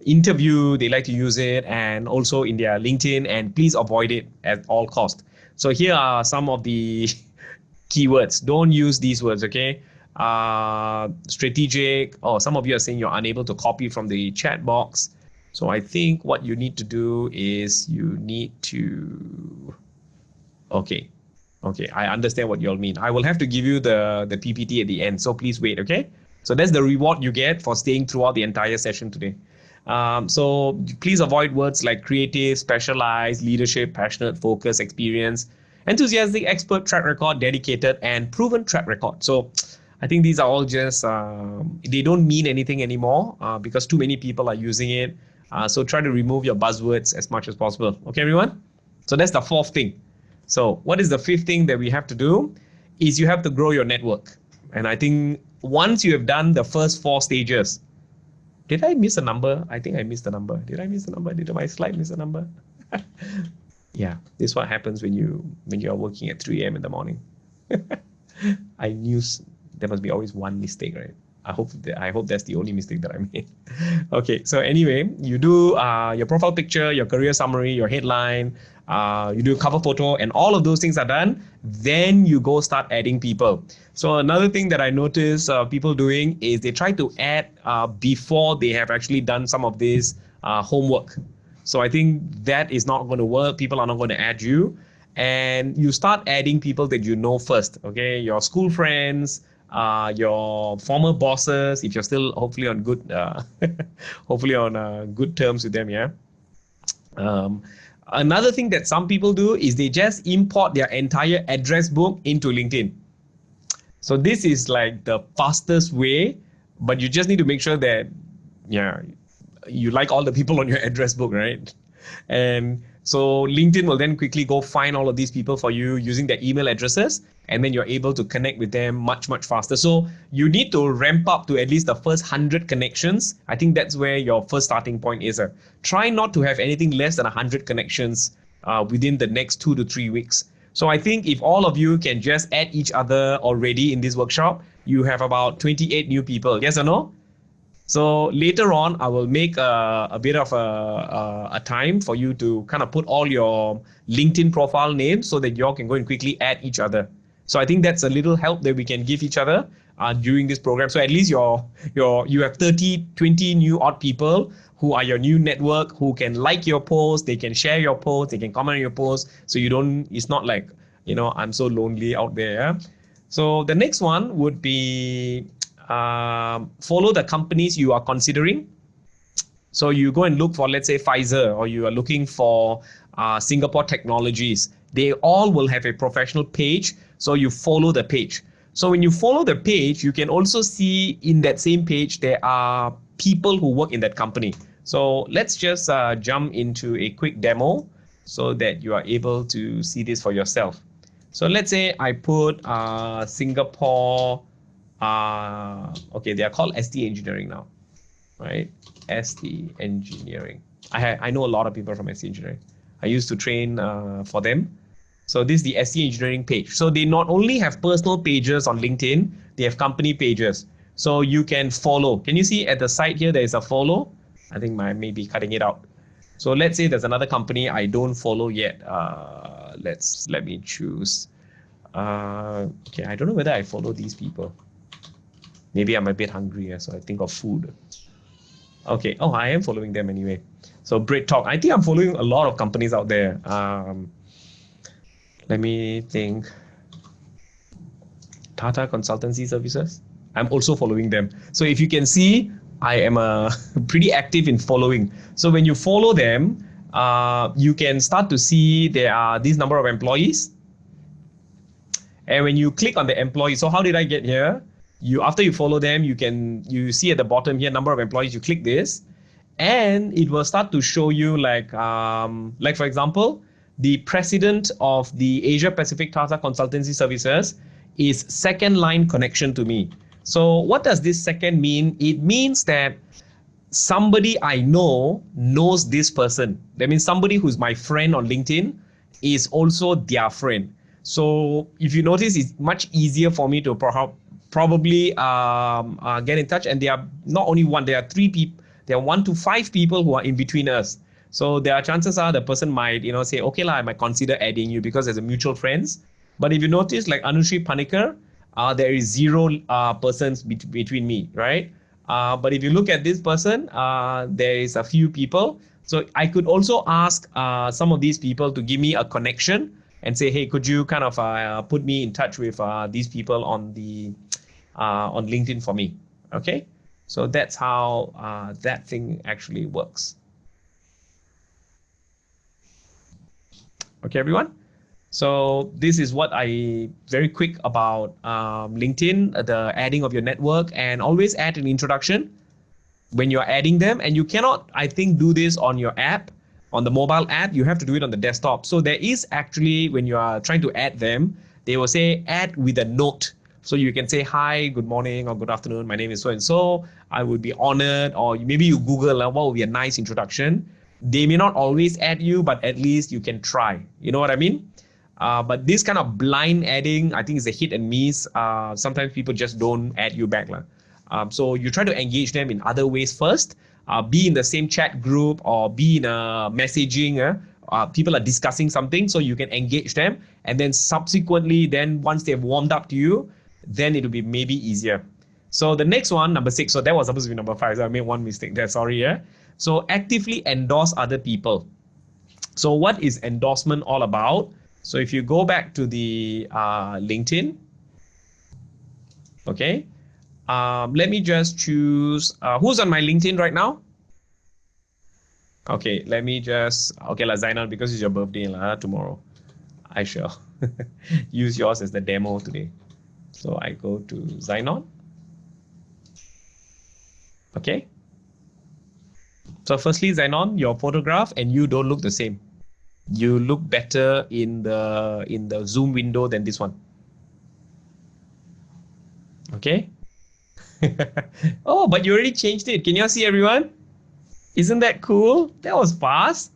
interview. They like to use it, and also in their LinkedIn, and please avoid it at all costs. So here are some of the keywords. Don't use these words, okay? Strategic. Oh, some of you are saying you're unable to copy from the chat box. So I think what you need to do is you need to, okay, I understand what you all mean. I will have to give you the PPT at the end, so please wait, okay? So that's the reward you get for staying throughout the entire session today. So please avoid words like creative, specialized, leadership, passionate, focus, experience, enthusiastic, expert, track record, dedicated, and proven track record. So I think these are all just, they don't mean anything anymore because too many people are using it. So try to remove your buzzwords as much as possible. Okay, everyone? So that's the 4th thing. So what is the 5th thing that we have to do is you have to grow your network. And I think once you have done the first 4 stages, did I miss a number? I think I missed the number. Did I miss the number? Did my slide miss a number? Yeah, this is what happens when you are working at 3 a.m. in the morning. I knew there must be always one mistake, right? I hope that's the only mistake that I made. Okay, so anyway, you do your profile picture, your career summary, your headline, you do a cover photo, and all of those things are done. Then you go start adding people. So another thing that I notice people doing is they try to add before they have actually done some of this homework. So I think that is not going to work. People are not going to add you. And you start adding people that you know first, okay? Your school friends, your former bosses, if you're still hopefully on good, good terms with them, yeah. Another thing that some people do is they just import their entire address book into LinkedIn. So this is like the fastest way, but you just need to make sure that, yeah, you like all the people on your address book, right? And so LinkedIn will then quickly go find all of these people for you using their email addresses, and then you're able to connect with them much, much faster. So you need to ramp up to at least the first 100 connections. I think that's where your first starting point is. Try not to have anything less than 100 connections within the next 2 to 3 weeks. So I think if all of you can just add each other already in this workshop, you have about 28 new people. Yes or no? So later on, I will make a bit of a time for you to kind of put all your LinkedIn profile names so that you all can go and quickly add each other. So I think that's a little help that we can give each other during this program. So at least you have 20 new odd people who are your new network, who can like your post, they can share your post, they can comment on your post. So it's not like, I'm so lonely out there. Yeah? So the next one would be follow the companies you are considering. So you go and look for, let's say, Pfizer, or you are looking for Singapore Technologies. They all will have a professional page. So you follow the page. So when you follow the page, you can also see in that same page, there are people who work in that company. So let's just jump into a quick demo so that you are able to see this for yourself. So let's say I put Singapore, okay, they are called ST Engineering now, right? ST Engineering. I know a lot of people from ST Engineering. I used to train for them. So this is the ST Engineering page. So they not only have personal pages on LinkedIn, they have company pages. So you can follow. Can you see at the side here, there is a follow? I think I may be cutting it out. So let's say there's another company I don't follow yet. Let me choose. Okay, I don't know whether I follow these people. Maybe I'm a bit hungry, so I think of food. Okay, oh, I am following them anyway. So Bread Talk, I think I'm following a lot of companies out there. Let me think. Tata Consultancy Services. I'm also following them. So if you can see, I am pretty active in following. So when you follow them, you can start to see there are these number of employees. And when you click on the employee, so how did I get here? After you follow them, you see at the bottom here, number of employees, you click this, and it will start to show you like for example, the president of the Asia Pacific Tata Consultancy Services is second line connection to me. So what does this second mean? It means that somebody I know knows this person. That means somebody who's my friend on LinkedIn is also their friend. So if you notice, it's much easier for me to probably get in touch. And there are not only one, there are 3 people. There are 1 to 5 people who are in between us. So there are chances are the person might, say, okay, I might consider adding you because there's a mutual friends. But if you notice, like Anushri Panikar, there is 0 persons between me, right? But if you look at this person, there is a few people. So I could also ask some of these people to give me a connection and say, hey, could you kind of put me in touch with these people on LinkedIn for me? Okay, so that's how that thing actually works. Okay, everyone. So this is what very quick about LinkedIn, the adding of your network, and always add an introduction when you're adding them. And you cannot, I think, do this on your app, on the mobile app. You have to do it on the desktop. So there is actually, when you are trying to add them, they will say add with a note. So you can say, hi, good morning or good afternoon. My name is so-and-so. I would be honored. Or maybe you Google what would be a nice introduction. They may not always add you, but at least you can try. You know what I mean? But this kind of blind adding, I think is a hit and miss. Sometimes people just don't add you back. So you try to engage them in other ways first. Be in the same chat group or be in a messaging. People are discussing something, so you can engage them. And then subsequently, then once they've warmed up to you, then it will be maybe easier. So the next one, number 6. So that was supposed to be number 5. So I made one mistake there. Sorry. Yeah. So actively endorse other people. So what is endorsement all about? So if you go back to the LinkedIn, okay, let me just choose who's on my LinkedIn right now. Okay, let me just, okay, Zainan, because it's your birthday tomorrow, I shall use yours as the demo today. So I go to Zainan. Okay. So firstly, Zainan, your photograph and you don't look the same. You look better in the Zoom window than this one. Okay. Oh, but you already changed it. Can you all see everyone? Isn't that cool? That was fast.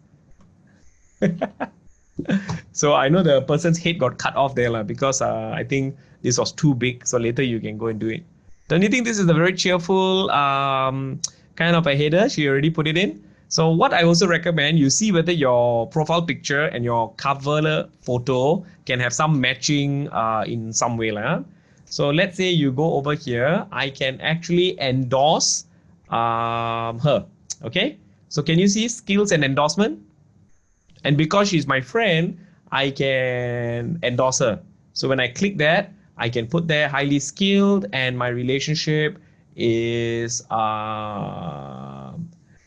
So I know the person's head got cut off there because I think this was too big. So later you can go and do it. Don't you think this is a very cheerful kind of a header? She already put it in. So what I also recommend, you see whether your profile picture and your cover photo can have some matching in some way. So let's say you go over here, I can actually endorse her. Okay. So can you see skills and endorsement? And because she's my friend, I can endorse her. So when I click that, I can put there highly skilled and my relationship is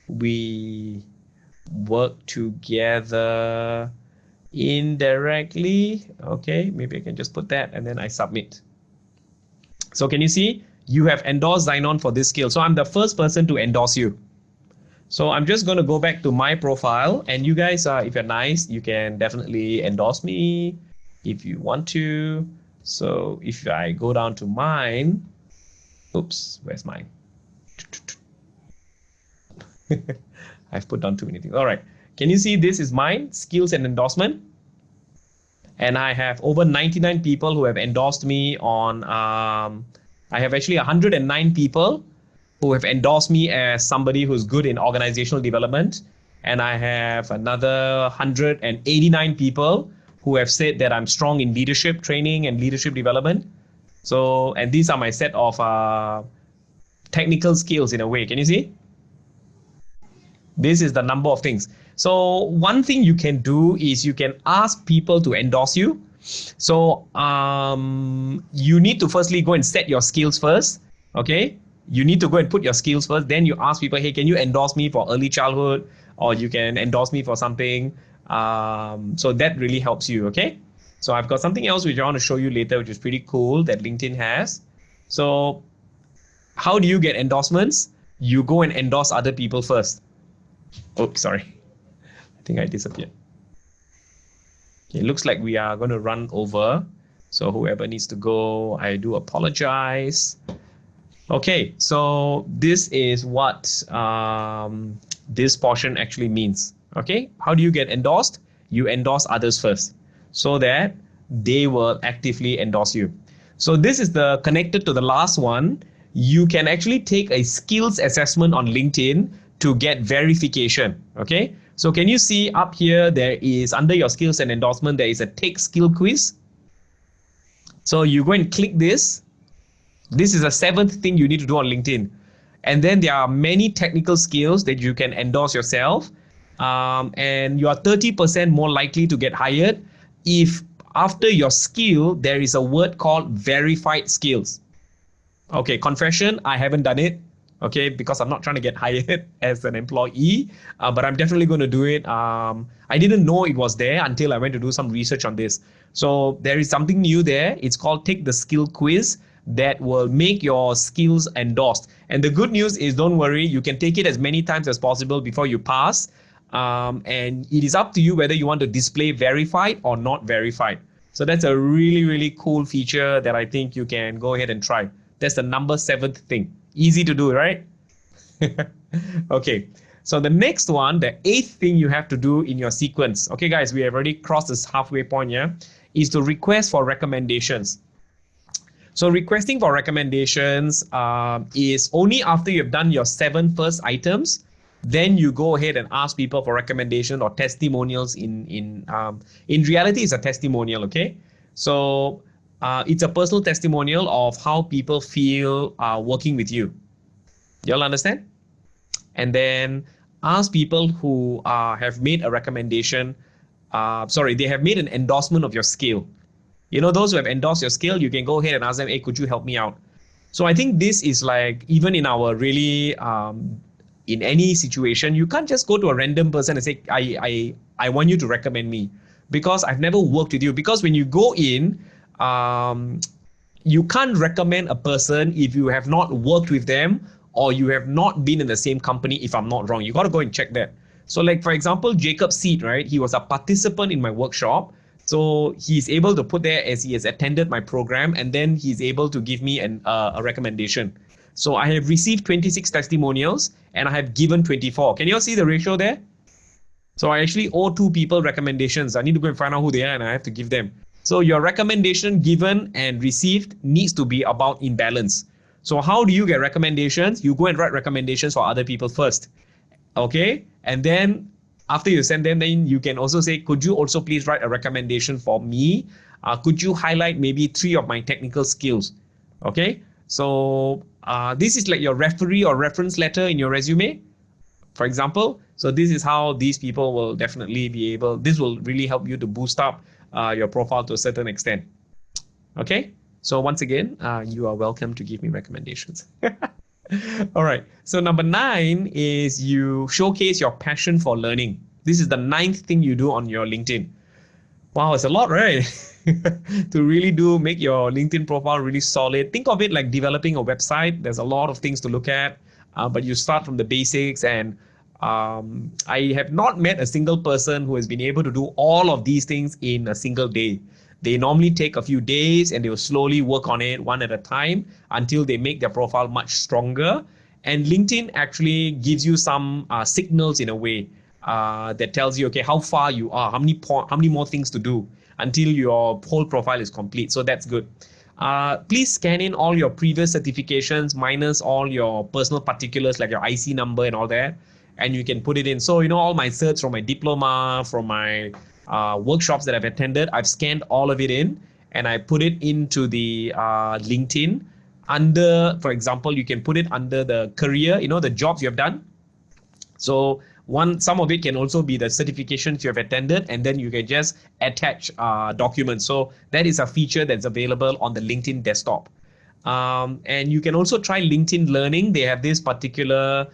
we work together indirectly. Okay, maybe I can just put that and then I submit. So can you see? You have endorsed Zynon for this skill. So I'm the first person to endorse you. So I'm just going to go back to my profile, and you guys, if you're nice, you can definitely endorse me if you want to. So if I go down to mine, oops, where's mine? I've put down too many things. All right. Can you see this is mine, skills and endorsement? And I have over 99 people who have endorsed me on, I have actually 109 people who have endorsed me as somebody who's good in organizational development. And I have another 189 people who have said that I'm strong in leadership training and leadership development. So, and these are my set of technical skills in a way. Can you see? This is the number of things. So one thing you can do is you can ask people to endorse you. So you need to firstly go and set your skills first. Okay. You need to go and put your skills first. Then you ask people, hey, can you endorse me for early childhood? Or you can endorse me for something. So that really helps you. Okay. So I've got something else which I want to show you later, which is pretty cool that LinkedIn has. So how do you get endorsements? You go and endorse other people first. Oh, sorry. I think I disappeared. Okay, it looks like we are going to run over. So whoever needs to go, I do apologize. Okay, so this is what this portion actually means. Okay, how do you get endorsed? You endorse others first so that they will actively endorse you. So this is the connected to the last one. You can actually take a skills assessment on LinkedIn to get verification. Okay, so can you see up here, there is under your skills and endorsement, there is a take skill quiz. So you go and click this. This is the 7th thing you need to do on LinkedIn. And then there are many technical skills that you can endorse yourself. And you are 30% more likely to get hired if after your skill, there is a word called verified skills. Okay, confession, I haven't done it. Okay, because I'm not trying to get hired as an employee, but I'm definitely going to do it. I didn't know it was there until I went to do some research on this. So there is something new there. It's called Take the Skill Quiz that will make your skills endorsed. And the good news is, don't worry, you can take it as many times as possible before you pass. And it is up to you whether you want to display verified or not verified. So that's a really, really cool feature that I think you can go ahead and try. That's the number 7th thing. Easy to do, right? Okay, so the next one, the 8th thing you have to do in your sequence, okay guys, we have already crossed this halfway point here, is to request for recommendations. So requesting for recommendations is only after you've done your 7 first items, then you go ahead and ask people for recommendation or testimonials. In reality, it's a testimonial, okay? So it's a personal testimonial of how people feel working with you. You all understand? And then ask people who have made a recommendation. They have made an endorsement of your skill. You know, those who have endorsed your skill, you can go ahead and ask them, hey, could you help me out? So I think this is like, even in our really, in any situation, you can't just go to a random person and say, I want you to recommend me because I've never worked with you. Because when you go in, you can't recommend a person if you have not worked with them or you have not been in the same company, if I'm not wrong. You got to go and check that. So like, for example, Jacob Seed, right? He was a participant in my workshop. So he's able to put there as he has attended my program, and then he's able to give me a recommendation. So I have received 26 testimonials and I have given 24. Can you all see the ratio there? So I actually owe 2 people recommendations. I need to go and find out who they are and I have to give them. So your recommendation given and received needs to be about in balance. So how do you get recommendations? You go and write recommendations for other people first. Okay. And then after you send them, then you can also say, could you also please write a recommendation for me? Could you highlight maybe 3 of my technical skills? Okay. So this is like your referee or reference letter in your resume, for example. So this is how these people will definitely be able, this will really help you to boost up your profile to a certain extent. Okay. So once again, you are welcome to give me recommendations. All right. So number 9 is you showcase your passion for learning. This is the 9th thing you do on your LinkedIn. Wow, it's a lot, right? To really make your LinkedIn profile really solid. Think of it like developing a website. There's a lot of things to look at, but you start from the basics. And I have not met a single person who has been able to do all of these things in a single day. They normally take a few days and they will slowly work on it one at a time until they make their profile much stronger. And LinkedIn actually gives you some signals in a way that tells you, okay, how far you are, how many more things to do until your whole profile is complete. So that's good. Please scan in all your previous certifications minus all your personal particulars like your IC number and all that, and you can put it in. So, all my certs from my diploma, from my workshops that I've attended, I've scanned all of it in and I put it into the LinkedIn under, for example, you can put it under the career, the jobs you have done. So some of it can also be the certifications you have attended, and then you can just attach documents. So that is a feature that's available on the LinkedIn desktop. And you can also try LinkedIn Learning. They have this particular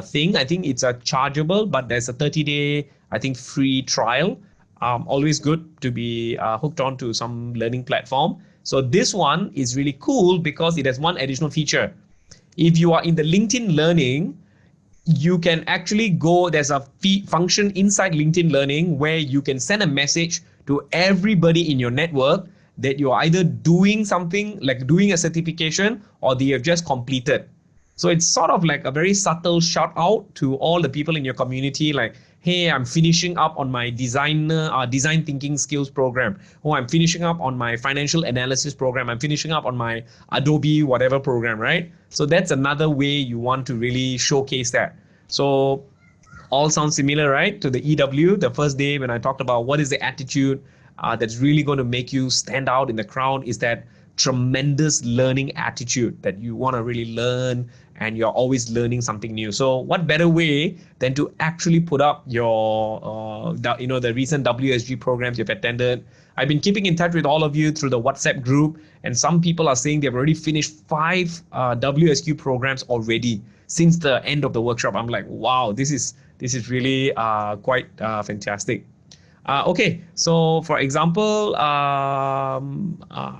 thing. I think it's a chargeable, but there's a 30-day, I think, free trial. Always good to be hooked on to some learning platform. So this one is really cool because it has one additional feature. If you are in the LinkedIn Learning, you can actually go, there's a function inside LinkedIn Learning where you can send a message to everybody in your network that you're either doing something like doing a certification or they have just completed. So it's sort of like a very subtle shout out to all the people in your community, like, hey, I'm finishing up on my design thinking skills program. Oh, I'm finishing up on my financial analysis program. I'm finishing up on my Adobe whatever program, right? So that's another way you want to really showcase that. So all sounds similar, right? To the EW, the first day when I talked about what is the attitude that's really going to make you stand out in the crowd is that tremendous learning attitude that you want to really learn and you're always learning something new. So what better way than to actually put up your, the recent WSG programs you've attended. I've been keeping in touch with all of you through the WhatsApp group, and some people are saying they've already finished 5 WSQ programs already since the end of the workshop. I'm like, wow, this is really quite fantastic. Okay, so for example, I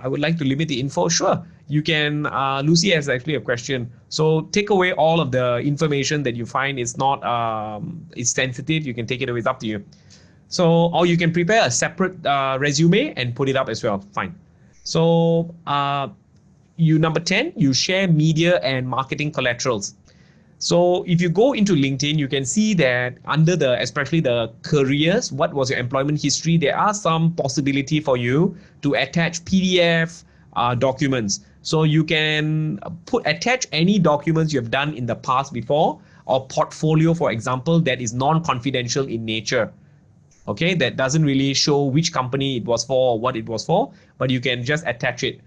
would like to limit the info. Sure, you can. Lucy has actually a question. So take away all of the information that you find is not is sensitive. You can take it away. It's up to you. So, or you can prepare a separate resume and put it up as well. Fine. So, number 10, you share media and marketing collaterals. So if you go into LinkedIn, you can see that under especially the careers, what was your employment history, there are some possibility for you to attach PDF documents. So you can attach any documents you have done in the past before, or portfolio, for example, that is non-confidential in nature. Okay, that doesn't really show which company it was for or what it was for, but you can just attach it.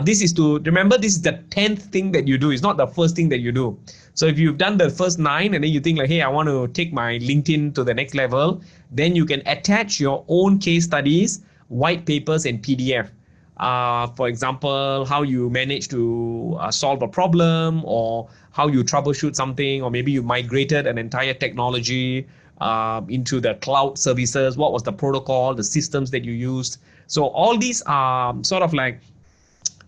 This is to remember, this is the 10th thing that you do. It's not the first thing that you do. So if you've done the first 9 and then you think like, hey, I want to take my LinkedIn to the next level, then you can attach your own case studies, white papers, and PDF. For example, how you manage to solve a problem, or how you troubleshoot something, or maybe you migrated an entire technology into the cloud services. What was the protocol, the systems that you used? So all these are sort of like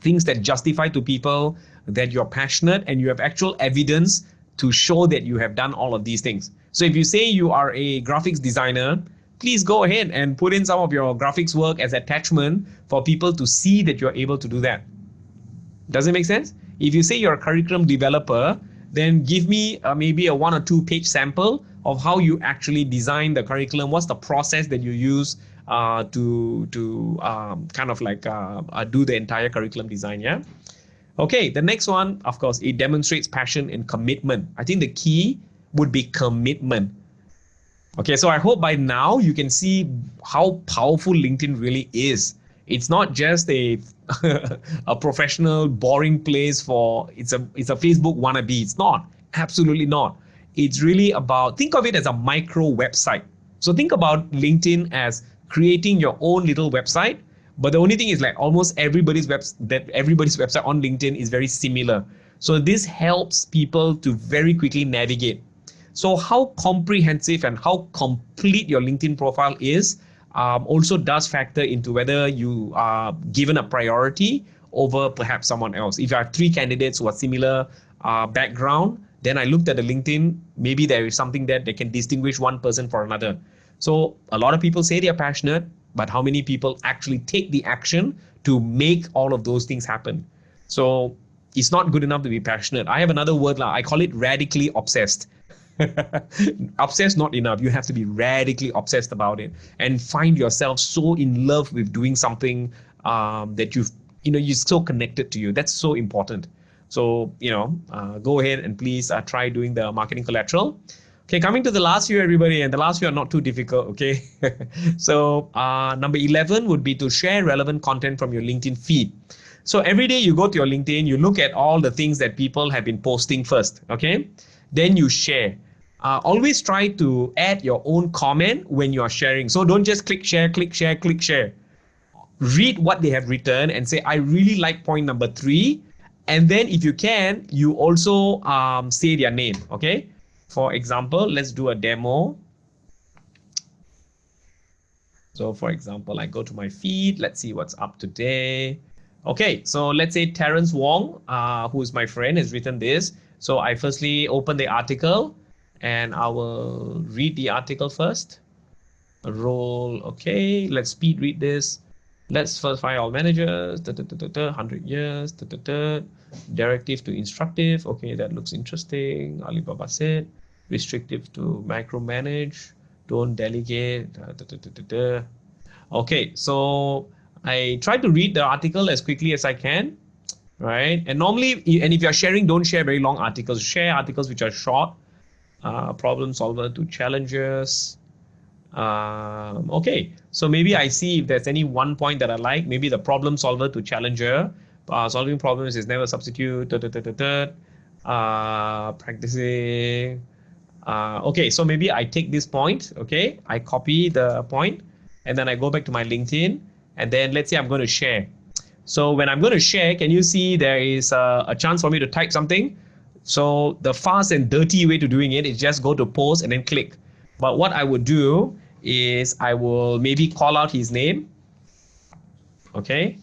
things that justify to people that you're passionate and you have actual evidence to show that you have done all of these things. So if you say you are a graphics designer, please go ahead and put in some of your graphics work as attachment for people to see that you're able to do that. Does it make sense? If you say you're a curriculum developer, then give me maybe a 1 or 2 page sample of how you actually design the curriculum. What's the process that you use to kind of like do the entire curriculum design, yeah? Okay, the next one, of course, it demonstrates passion and commitment. I think the key would be commitment. Okay, so I hope by now you can see how powerful LinkedIn really is. It's not just a a professional, boring place for, it's a Facebook wannabe. It's not, absolutely not. It's really about, think of it as a micro website. So think about LinkedIn as creating your own little website. But the only thing is like almost everybody's website on LinkedIn is very similar. So this helps people to very quickly navigate. So how comprehensive and how complete your LinkedIn profile is also does factor into whether you are given a priority over perhaps someone else. If you have 3 candidates who are similar background, then I looked at the LinkedIn, maybe there is something that they can distinguish one person for another. So a lot of people say they're passionate, but how many people actually take the action to make all of those things happen? So it's not good enough to be passionate. I have another word, I call it radically obsessed. Obsessed not enough. You have to be radically obsessed about it and find yourself so in love with doing something that you're so connected to you. That's so important. So, go ahead and please try doing the marketing collateral. Okay, coming to the last few, everybody, and the last few are not too difficult, okay? So number 11 would be to share relevant content from your LinkedIn feed. So every day you go to your LinkedIn, you look at all the things that people have been posting first, okay? Then you share. Always try to add your own comment when you are sharing. So don't just click share, click share, click share. Read what they have written and say, I really like point number 3. And then if you can, you also say their name, okay? For example, let's do a demo. So for example, I go to my feed. Let's see what's up today. Okay, so let's say Terrence Wong, who is my friend, has written this. So I firstly open the article and I will read the article first. Roll, okay, let's speed read this. Let's first find all managers, 100 years, directive to instructive. Okay, that looks interesting. Alibaba said, restrictive to micromanage, don't delegate. Okay, so I try to read the article as quickly as I can, right? And normally, and if you're sharing, don't share very long articles. Share articles which are short. Problem solver to challengers. Okay, so maybe I see if there's any one point that I like. Maybe the problem solver to challenger. Solving problems is never substitute. Practicing. Okay, so maybe I take this point. Okay, I copy the point, and then I go back to my LinkedIn, and then let's say I'm going to share. So when I'm going to share, can you see there is a chance for me to type something? So the fast and dirty way to doing it is just go to post and then click. But what I would do is I will maybe call out his name. Okay.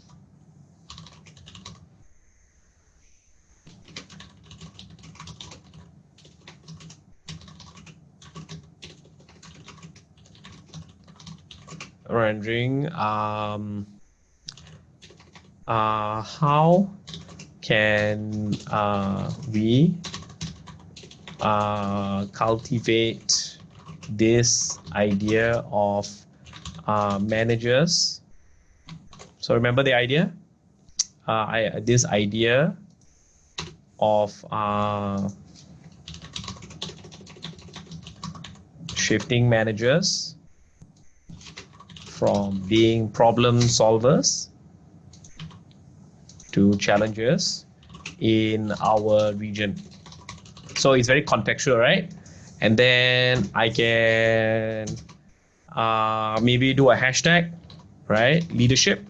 Rendering. How can we cultivate this idea of managers? So remember the idea? This idea of shifting managers from being problem solvers to challengers in our region. So it's very contextual, right? And then I can maybe do a hashtag, right? Leadership.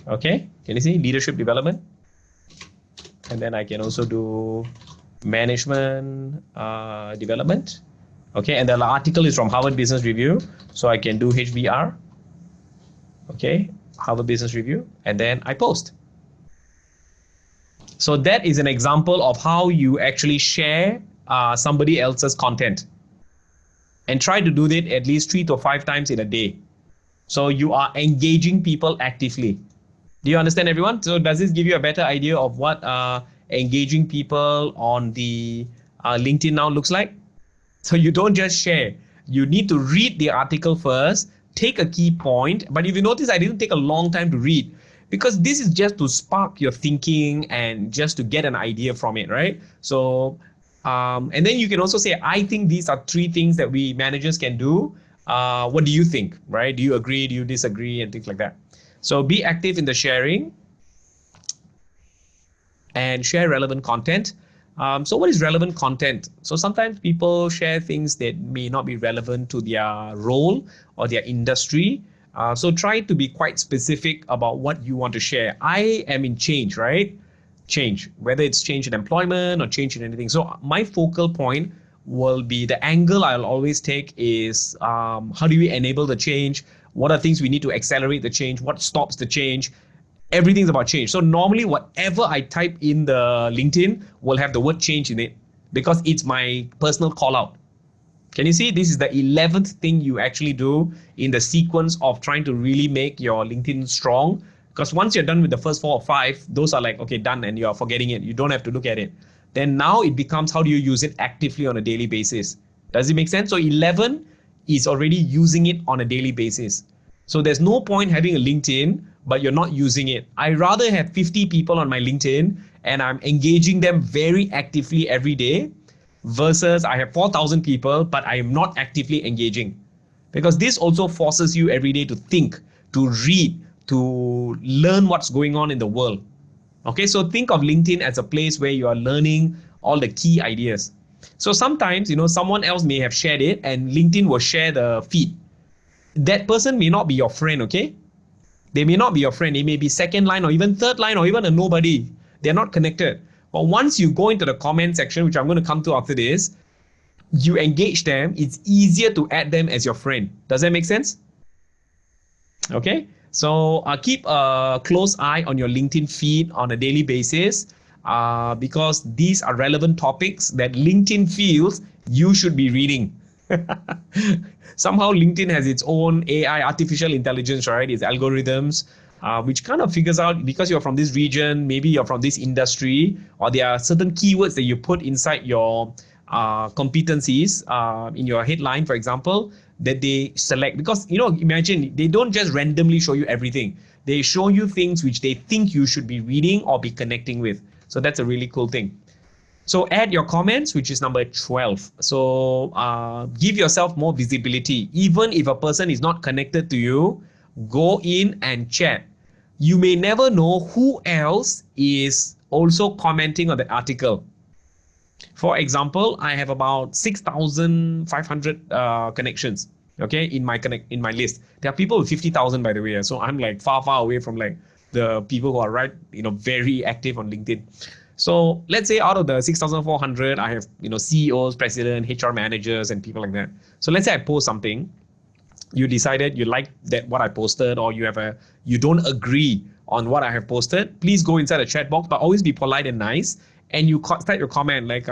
Okay, can you see leadership development? And then I can also do management development. Okay, and the article is from Harvard Business Review. So I can do HBR. Okay, Harvard Business Review, and then I post. So that is an example of how you actually share somebody else's content. And try to do it at least 3 to 5 times in a day. So you are engaging people actively. Do you understand, everyone? So does this give you a better idea of what engaging people on the LinkedIn now looks like? So you don't just share. You need to read the article first, take a key point. But if you notice, I didn't take a long time to read, because this is just to spark your thinking and just to get an idea from it, right? So, and then you can also say, I think these are 3 things that we managers can do. What do you think, right? Do you agree? Do you disagree? And things like that. So be active in the sharing and share relevant content. So what is relevant content? So sometimes people share things that may not be relevant to their role or their industry. So try to be quite specific about what you want to share. I am in change, right? change, whether it's change in employment or change in anything. So my focal point will be, the angle I'll always take is how do we enable the change? What are things we need to accelerate the change? What stops the change? Everything's about change. So normally whatever I type in the LinkedIn will have the word change in it, because it's my personal call out. Can you see? This is the 11th thing you actually do in the sequence of trying to really make your LinkedIn strong. Because once you're done with the first 4 or 5, those are like, okay, done, and you're forgetting it. You don't have to look at it. Then now it becomes, how do you use it actively on a daily basis? Does it make sense? So 11 is already using it on a daily basis. So there's no point having a LinkedIn, but you're not using it. I rather have 50 people on my LinkedIn and I'm engaging them very actively every day, versus I have 4,000 people, but I am not actively engaging. Because this also forces you every day to think, to read, to learn what's going on in the world. Okay, so think of LinkedIn as a place where you are learning all the key ideas. So sometimes, someone else may have shared it and LinkedIn will share the feed. That person may not be your friend, okay? They may not be your friend. They may be second line or even third line or even a nobody. They're not connected. But once you go into the comment section, which I'm going to come to after this, you engage them, it's easier to add them as your friend. Does that make sense? Okay, so keep a close eye on your LinkedIn feed on a daily basis, because these are relevant topics that LinkedIn feels you should be reading. Somehow LinkedIn has its own AI, artificial intelligence, right? Its algorithms, which kind of figures out, because you're from this region, maybe you're from this industry, or there are certain keywords that you put inside your competencies in your headline, for example, that they select. Because, imagine they don't just randomly show you everything. They show you things which they think you should be reading or be connecting with. So that's a really cool thing. So add your comments, which is number 12. So give yourself more visibility. Even if a person is not connected to you, go in and chat. You may never know who else is also commenting on the article. For example, I have about 6,500 connections, okay, in my list. There are people with 50,000, by the way. So I'm like far away from like the people who are very active on LinkedIn. So let's say out of the 6,400, I have CEOs, president, HR managers, and people like that. So let's say I post something. You decided you like that what I posted, or you don't agree on what I have posted. Please go inside the chat box, but always be polite and nice. And you start your comment like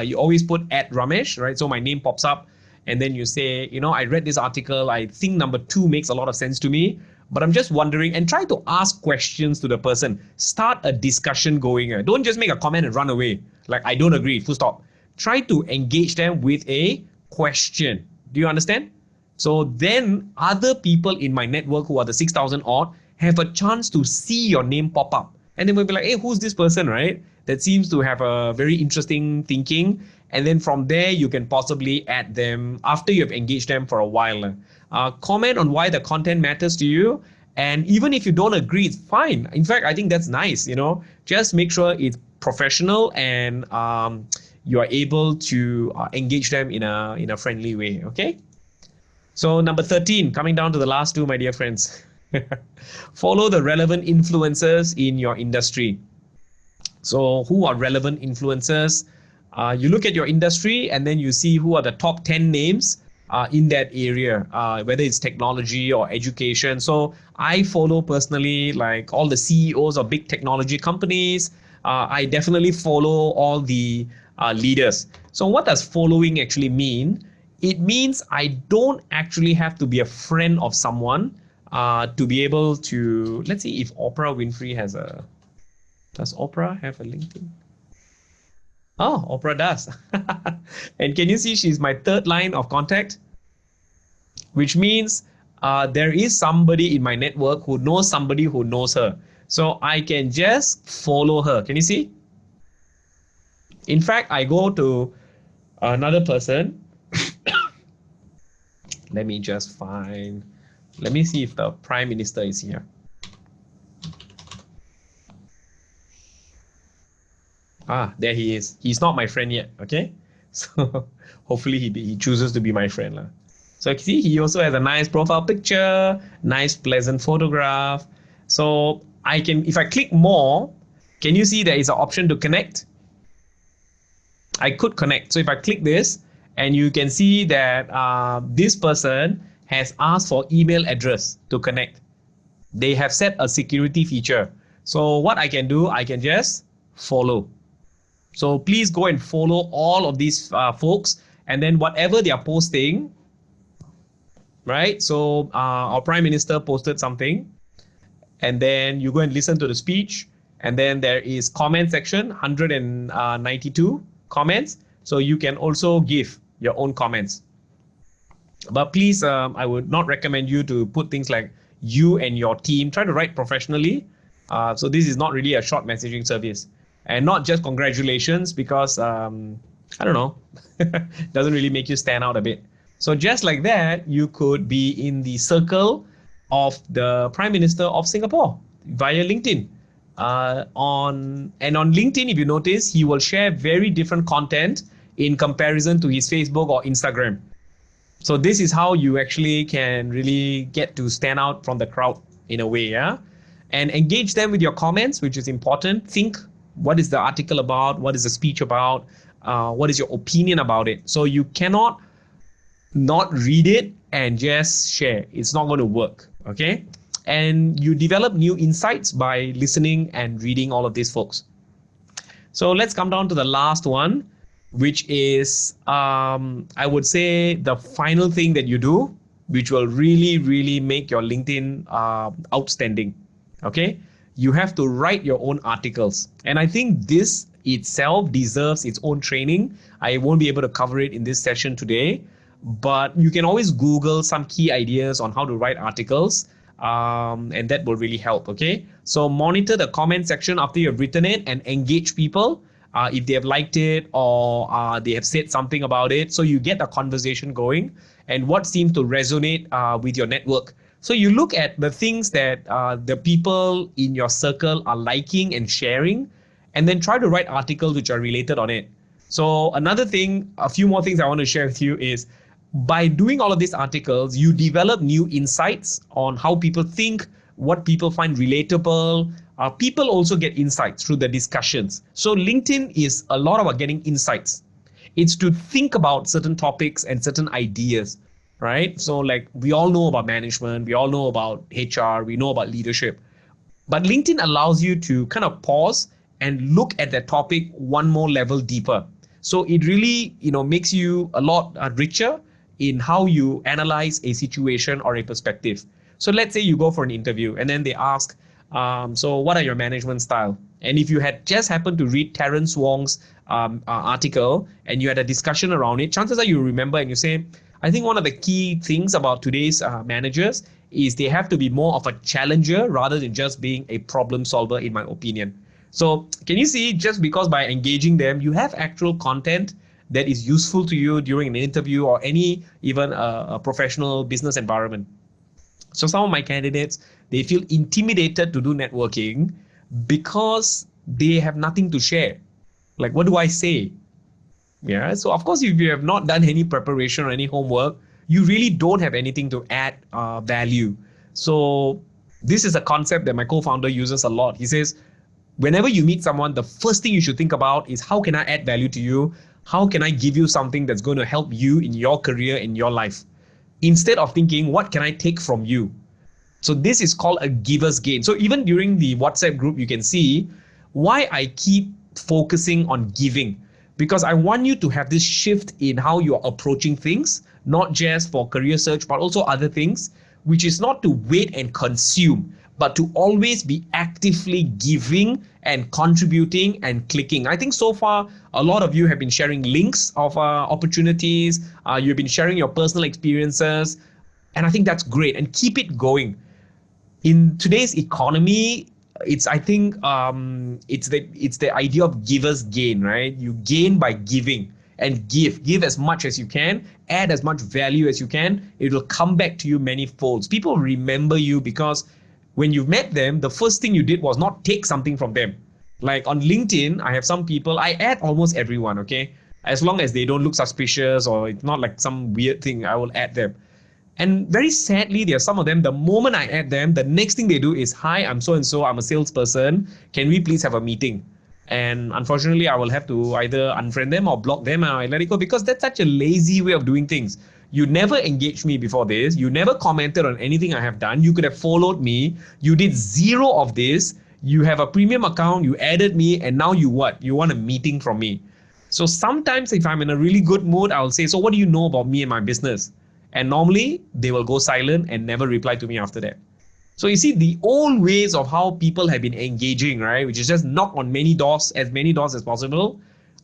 you always put @Ramesh, right? So my name pops up, and then you say, I read this article. I think number 2 makes a lot of sense to me. But I'm just wondering, and try to ask questions to the person. Start a discussion going. Don't just make a comment and run away. Like, I don't agree, full stop. Try to engage them with a question. Do you understand? So then other people in my network who are the 6,000 odd have a chance to see your name pop up. And then we'll be like, hey, who's this person, right? That seems to have a very interesting thinking. And then from there, you can possibly add them after you've engaged them for a while. Comment on why the content matters to you. And even if you don't agree, it's fine. In fact, I think that's nice. Just make sure it's professional and you are able to engage them in a friendly way. Okay. So number 13, coming down to the last 2, my dear friends. Follow the relevant influencers in your industry. So who are relevant influencers? You look at your industry and then you see who are the top 10 names in that area, whether it's technology or education. So I follow personally like all the CEOs of big technology companies. I definitely follow all the leaders. So what does following actually mean? It means I don't actually have to be a friend of someone to be able to, let's see if Oprah Winfrey does Oprah have a LinkedIn? Oh, Oprah does. And can you see she's my 3rd line of contact? Which means there is somebody in my network who knows somebody who knows her. So I can just follow her. Can you see? In fact, I go to another person. Let me see if the Prime Minister is here. There he is. He's not my friend yet, okay? So hopefully he chooses to be my friend. So see, he also has a nice profile picture, nice pleasant photograph. So if I click more, Can you see there is an option to connect? I could connect. So if I click this, and you can see that this person has asked for email address to connect. They have set a security feature. So what I can do, I can just follow. So please go and follow all of these folks, and then whatever they are posting, right? So our Prime Minister posted something, and then you go and listen to the speech, and then there is comment section, 192 comments. So you can also give your own comments. But please, I would not recommend you to put things like you and your team. Try to write professionally. So this is not really a short messaging service. And not just congratulations, because, I don't know, doesn't really make you stand out a bit. So just like that, you could be in the circle of the Prime Minister of Singapore via LinkedIn. On LinkedIn, if you notice, he will share very different content in comparison to his Facebook or Instagram. So this is how you actually can really get to stand out from the crowd in a way, yeah? And engage them with your comments, which is important. Think, what is the article about? What is the speech about? What is your opinion about it? So you cannot not read it and just share. It's not going to work, okay? And you develop new insights by listening and reading all of these folks. So let's come down to the last one, which is, I would say, the final thing that you do, which will really, really make your LinkedIn outstanding, okay? You have to write your own articles. And I think this itself deserves its own training. I won't be able to cover it in this session today, but you can always Google some key ideas on how to write articles, and that will really help, okay? So monitor the comment section after you've written it and engage people if they have liked it or they have said something about it. So you get a conversation going and what seems to resonate with your network. So you look at the things that the people in your circle are liking and sharing, and then try to write articles which are related on it. So another thing, a few more things I want to share with you is, by doing all of these articles, you develop new insights on how people think, what people find relatable. People also get insights through the discussions. So LinkedIn is a lot about getting insights. It's to think about certain topics and certain ideas, right? So like, we all know about management, we all know about HR, we know about leadership. But LinkedIn allows you to kind of pause and look at that topic one more level deeper. So it really, makes you a lot richer in how you analyze a situation or a perspective. So let's say you go for an interview and then they ask, so what are your management style? And if you had just happened to read Terence Wong's article and you had a discussion around it, chances are you remember and you say, I think one of the key things about today's managers is they have to be more of a challenger rather than just being a problem solver, in my opinion. So can you see, just because by engaging them, you have actual content that is useful to you during an interview or even a professional business environment. So some of my candidates, they feel intimidated to do networking because they have nothing to share. Like, what do I say? Yeah. So of course, if you have not done any preparation or any homework, you really don't have anything to add value. So this is a concept that my co-founder uses a lot. He says, whenever you meet someone, the first thing you should think about is, how can I add value to you? How can I give you something that's going to help you in your career, in your life? Instead of thinking, what can I take from you? So this is called a giver's gain. So even during the WhatsApp group, you can see why I keep focusing on giving, because I want you to have this shift in how you're approaching things, not just for career search, but also other things, which is not to wait and consume, but to always be actively giving and contributing and clicking. I think so far, a lot of you have been sharing links of opportunities. You've been sharing your personal experiences. And I think that's great, and keep it going. In today's economy, it's the idea of giver's gain, right? You gain by giving, and give as much as you can, add as much value as you can. It will come back to you many folds. People remember you because when you've met them, the first thing you did was not take something from them. Like on LinkedIn, I have some people, I add almost everyone, okay? As long as they don't look suspicious or it's not like some weird thing, I will add them. And very sadly, there are some of them, the moment I add them, the next thing they do is, hi, I'm so and so, I'm a salesperson. Can we please have a meeting? And unfortunately, I will have to either unfriend them or block them and I let it go, because that's such a lazy way of doing things. You never engaged me before this. You never commented on anything I have done. You could have followed me. You did zero of this. You have a premium account. You added me. And now you what? You want a meeting from me. So sometimes if I'm in a really good mood, I'll say, so what do you know about me and my business? And normally they will go silent and never reply to me after that. So you see the old ways of how people have been engaging, right? Which is just knock on many doors as possible.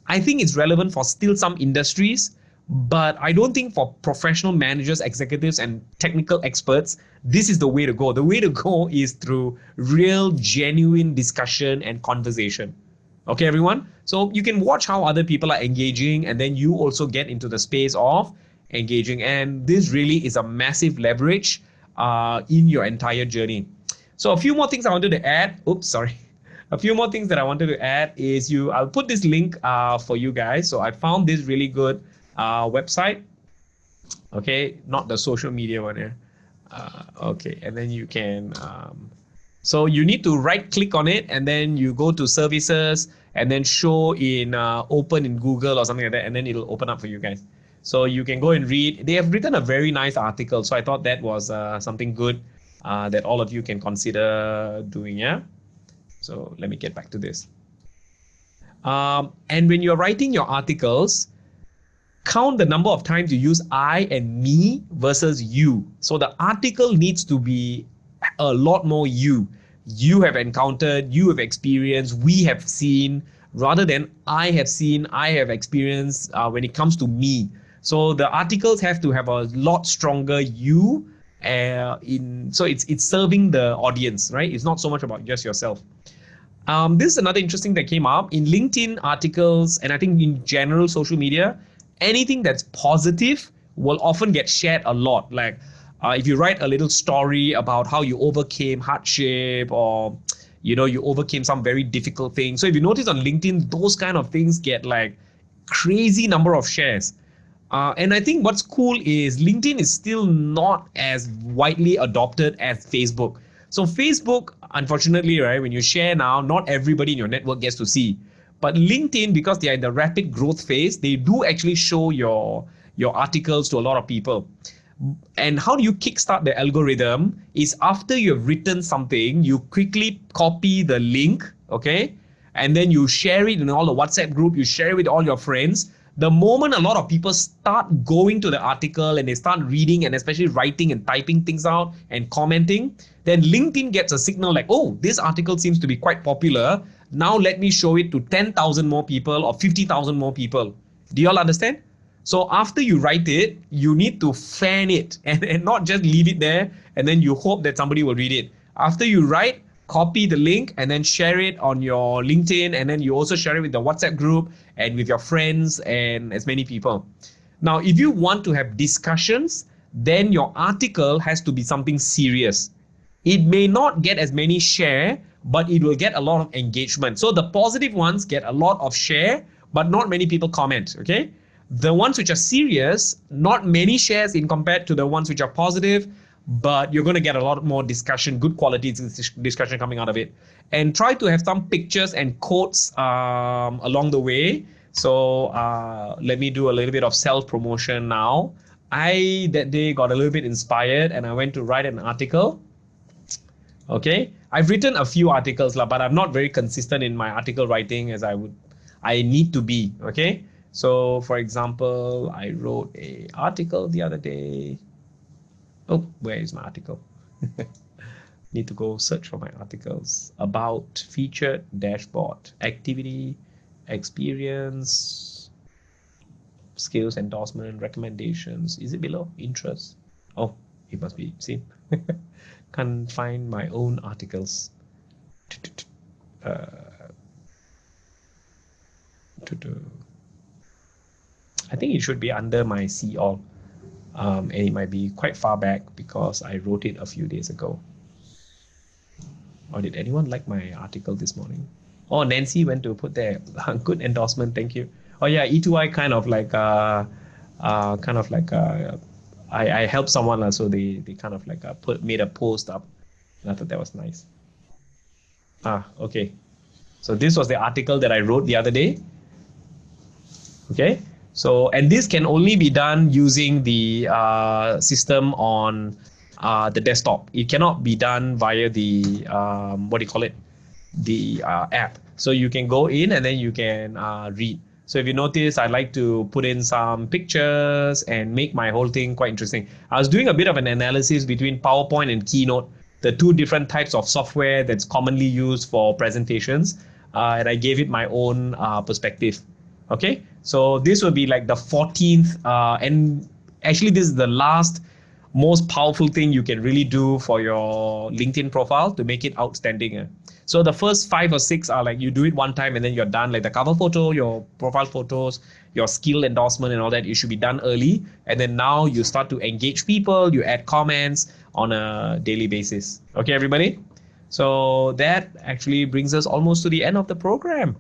I think it's relevant for still some industries, but I don't think for professional managers, executives, and technical experts, this is the way to go. The way to go is through real, genuine discussion and conversation. Okay, everyone? So you can watch how other people are engaging, and then you also get into the space of engaging. And this really is a massive leverage in your entire journey. So a few more things I wanted to add. Oops, sorry. A few more things that I wanted to add is I'll put this link for you guys. So I found this really good website. Okay, not the social media one here. Okay, and then you can, so you need to right click on it and then you go to services and then show in open in Google or something like that, and then it'll open up for you guys. So you can go and read. They have written a very nice article. So I thought that was something good that all of you can consider doing. Yeah. So let me get back to this. And when you're writing your articles, count the number of times you use I and me versus you. So the article needs to be a lot more you. You have encountered, you have experienced, we have seen, rather than I have seen, I have experienced when it comes to me. So the articles have to have a lot stronger you so it's serving the audience, right? It's not so much about just yourself. This is another interesting that came up in LinkedIn articles, and I think in general social media, anything that's positive will often get shared a lot. Like if you write a little story about how you overcame hardship, or you overcame some very difficult thing. So if you notice on LinkedIn, those kind of things get like crazy number of shares. And I think what's cool is LinkedIn is still not as widely adopted as Facebook. So Facebook, unfortunately, right, when you share now, not everybody in your network gets to see. But LinkedIn, because they are in the rapid growth phase, they do actually show your articles to a lot of people. And how do you kickstart the algorithm is after you have written something, you quickly copy the link, okay? And then you share it in all the WhatsApp group, you share it with all your friends. The moment a lot of people start going to the article and they start reading and especially writing and typing things out and commenting, then LinkedIn gets a signal like, oh, this article seems to be quite popular. Now let me show it to 10,000 more people or 50,000 more people. Do you all understand? So after you write it, you need to fan it and not just leave it there and then you hope that somebody will read it. After you write, copy the link and then share it on your LinkedIn, and then you also share it with the WhatsApp group and with your friends and as many people. Now, if you want to have discussions, then your article has to be something serious. It may not get as many share, but it will get a lot of engagement. So the positive ones get a lot of share, but not many people comment, okay? The ones which are serious, not many shares in compared to the ones which are positive, but you're going to get a lot more discussion, good quality discussion coming out of it. And try to have some pictures and quotes along the way. So let me do a little bit of self-promotion now. I, that day, got a little bit inspired and I went to write an article. Okay, I've written a few articles, but I'm not very consistent in my article writing as I need to be, okay? So for example, I wrote an article the other day. Oh, where is my article? Need to go search for my articles. About, featured, dashboard, activity, experience, skills, endorsement, recommendations. Is it below? Interest. Oh, it must be seen. Can't find my own articles. I think it should be under my see all. And it might be quite far back because I wrote it a few days ago. Or did anyone like my article this morning? Oh, Nancy went to put there. Good endorsement, thank you. Oh yeah, E2I kind of like I helped someone, so they kind of like made a post up. And I thought that was nice. Okay. So this was the article that I wrote the other day. Okay. So, and this can only be done using the system on the desktop. It cannot be done via the, what do you call it? The app. So you can go in and then you can read. So if you notice, I like to put in some pictures and make my whole thing quite interesting. I was doing a bit of an analysis between PowerPoint and Keynote, the two different types of software that's commonly used for presentations, and I gave it my own perspective. Okay, so this will be like the 14th, and actually this is the last most powerful thing you can really do for your LinkedIn profile to make it outstanding. So the first 5 or 6 are like you do it one time and then you're done. Like the cover photo, your profile photos, your skill endorsement and all that, it should be done early. And then now you start to engage people, you add comments on a daily basis. Okay, everybody? So that actually brings us almost to the end of the program.